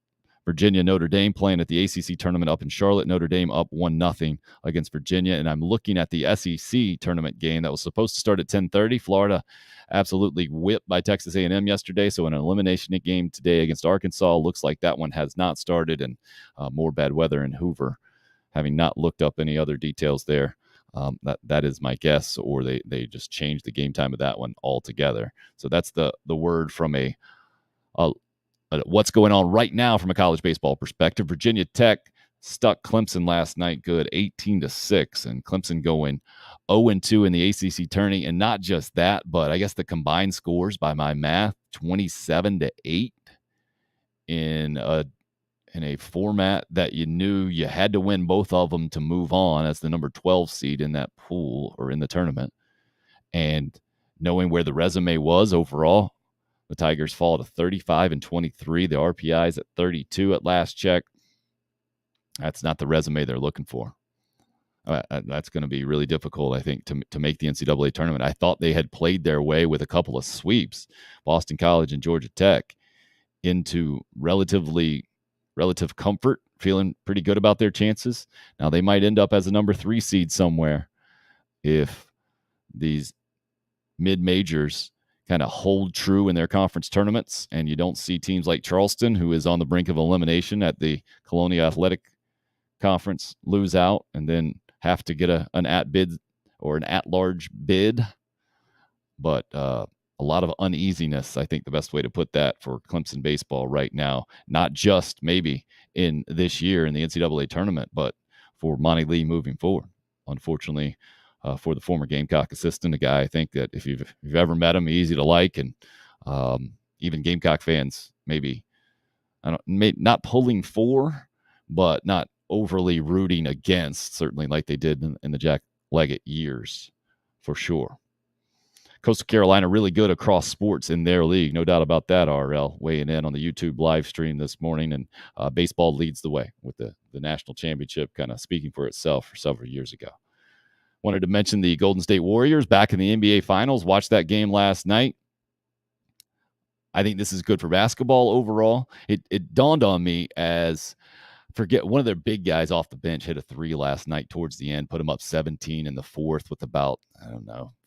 Speaker 1: Virginia, Notre Dame playing at the ACC tournament up in Charlotte. Notre Dame up 1-0 against Virginia. And I'm looking at the SEC tournament game that was supposed to start at 10:30. Florida absolutely whipped by Texas A&M yesterday. So an elimination game today against Arkansas. Looks like that one has not started, and more bad weather in Hoover. Having not looked up any other details there, that is my guess, or they just changed the game time of that one altogether. So that's the word from a what's going on right now from a college baseball perspective. Virginia Tech stuck Clemson last night good 18-6, and Clemson going 0-2 in the ACC tourney. And not just that, but I guess the combined scores by my math, 27-8 in a format that you knew you had to win both of them to move on as the number 12 seed in that pool or in the tournament. And knowing where the resume was overall, the Tigers fall to 35-23. The RPI is at 32 at last check. That's not the resume they're looking for. That's going to be really difficult, I think, to make the NCAA tournament. I thought they had played their way with a couple of sweeps, Boston College and Georgia Tech, into relative comfort, feeling pretty good about their chances. Now they might end up as a number 3 seed somewhere if these mid-majors kind of hold true in their conference tournaments, and you don't see teams like Charleston, who is on the brink of elimination at the Colonia Athletic Conference, lose out and then have to get an at-bid or an at-large bid. But a lot of uneasiness, I think the best way to put that, for Clemson baseball right now, not just maybe in this year in the NCAA tournament, but for Monty Lee moving forward. Unfortunately, for the former Gamecock assistant, a guy I think that if you've ever met him, easy to like, and even Gamecock fans maybe not pulling for, but not overly rooting against, certainly like they did in the Jack Leggett years, for sure. Coastal Carolina really good across sports in their league, no doubt about that. RL weighing in on the YouTube live stream this morning, and baseball leads the way with the national championship kind of speaking for itself for several years ago. Wanted to mention the Golden State Warriors back in the NBA Finals. Watched that game last night. I think this is good for basketball overall. It dawned on me as, forget, one of their big guys off the bench hit a 3 last night towards the end, put them up 17 in the fourth with about,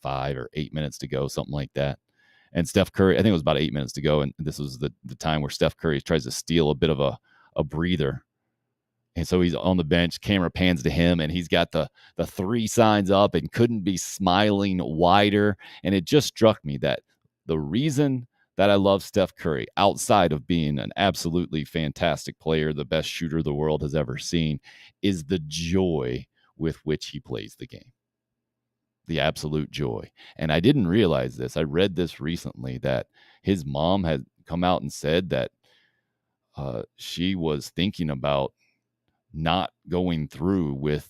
Speaker 1: 5 or 8 minutes to go, something like that. And Steph Curry, I think it was about 8 minutes to go, and this was the time where Steph Curry tries to steal a bit of a breather. And so he's on the bench, camera pans to him, and he's got the 3 signs up and couldn't be smiling wider. And it just struck me that the reason that I love Steph Curry, outside of being an absolutely fantastic player, the best shooter the world has ever seen, is the joy with which he plays the game. The absolute joy. And I didn't realize this. I read this recently, that his mom had come out and said that she was thinking about not going through with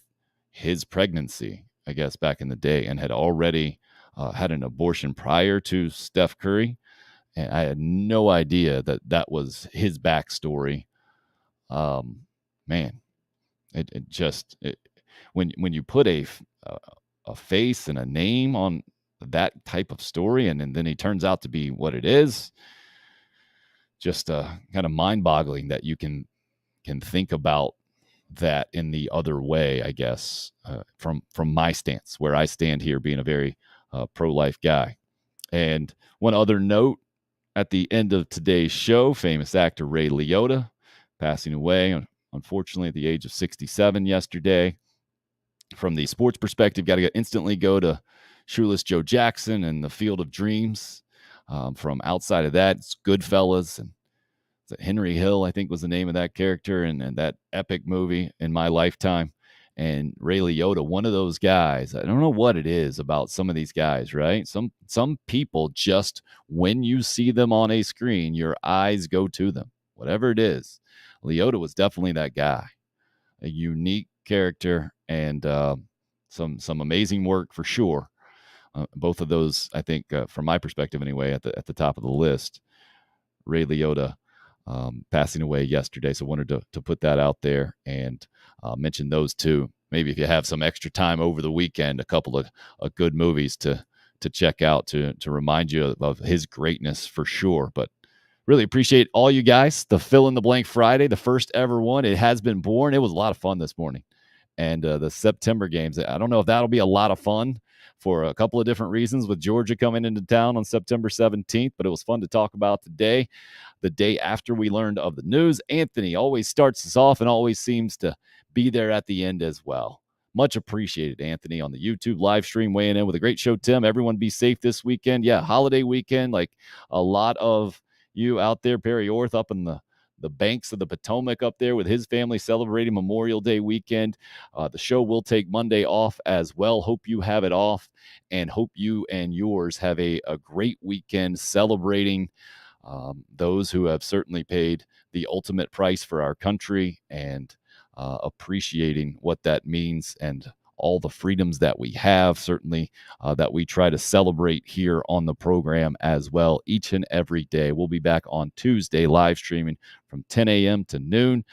Speaker 1: his pregnancy, I guess, back in the day, and had already had an abortion prior to Steph Curry. And I had no idea that was his backstory. Man, it just when you put a face and a name on that type of story, and then he turns out to be what it is, just kind of mind-boggling that you can think about that in the other way, I guess, from my stance, where I stand here being a very pro-life guy. And one other note at the end of today's show, famous actor Ray Liotta passing away, unfortunately, at the age of 67 yesterday. From the sports perspective, got to instantly go to Shoeless Joe Jackson and the Field of Dreams. From outside of that, it's Goodfellas, and Henry Hill, I think, was the name of that character, and that epic movie in my lifetime. And Ray Liotta, one of those guys. I don't know what it is about some of these guys, right? Some people, just when you see them on a screen, your eyes go to them, whatever it is. Liotta was definitely that guy, a unique character, and some amazing work for sure. Both of those, I think, from my perspective anyway, at the top of the list. Ray Liotta passing away yesterday, so wanted to put that out there and mention those two. maybe if you have some extra time over the weekend, a couple of good movies to check out to remind you of his greatness for sure. But really appreciate all you guys. The Fill in the Blank Friday, the first ever one. It has been born. It was a lot of fun this morning. And the September games, I don't know if that'll be a lot of fun for a couple of different reasons with Georgia coming into town on September 17th, but it was fun to talk about today, the day after we learned of the news. Anthony always starts us off and always seems to be there at the end as well. Much appreciated, Anthony, on the YouTube live stream, weighing in with a great show. Tim, everyone be safe this weekend. Yeah, holiday weekend, like a lot of you out there. Perry Orth up in the banks of the Potomac up there with his family celebrating Memorial Day weekend. The show will take Monday off as well. Hope you have it off, and hope you and yours have a great weekend celebrating those who have certainly paid the ultimate price for our country, and appreciating what that means and all the freedoms that we have, certainly that we try to celebrate here on the program as well each and every day. We'll be back on Tuesday live streaming from 10 a.m. to noon.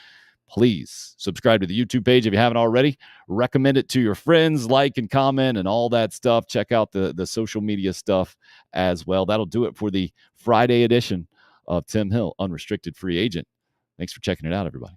Speaker 1: Please subscribe to the YouTube page if you haven't already. Recommend it to your friends, like and comment and all that stuff. Check out the social media stuff as well. That'll do it for the Friday edition of Tim Hill, Unrestricted Free Agent. Thanks for checking it out, everybody.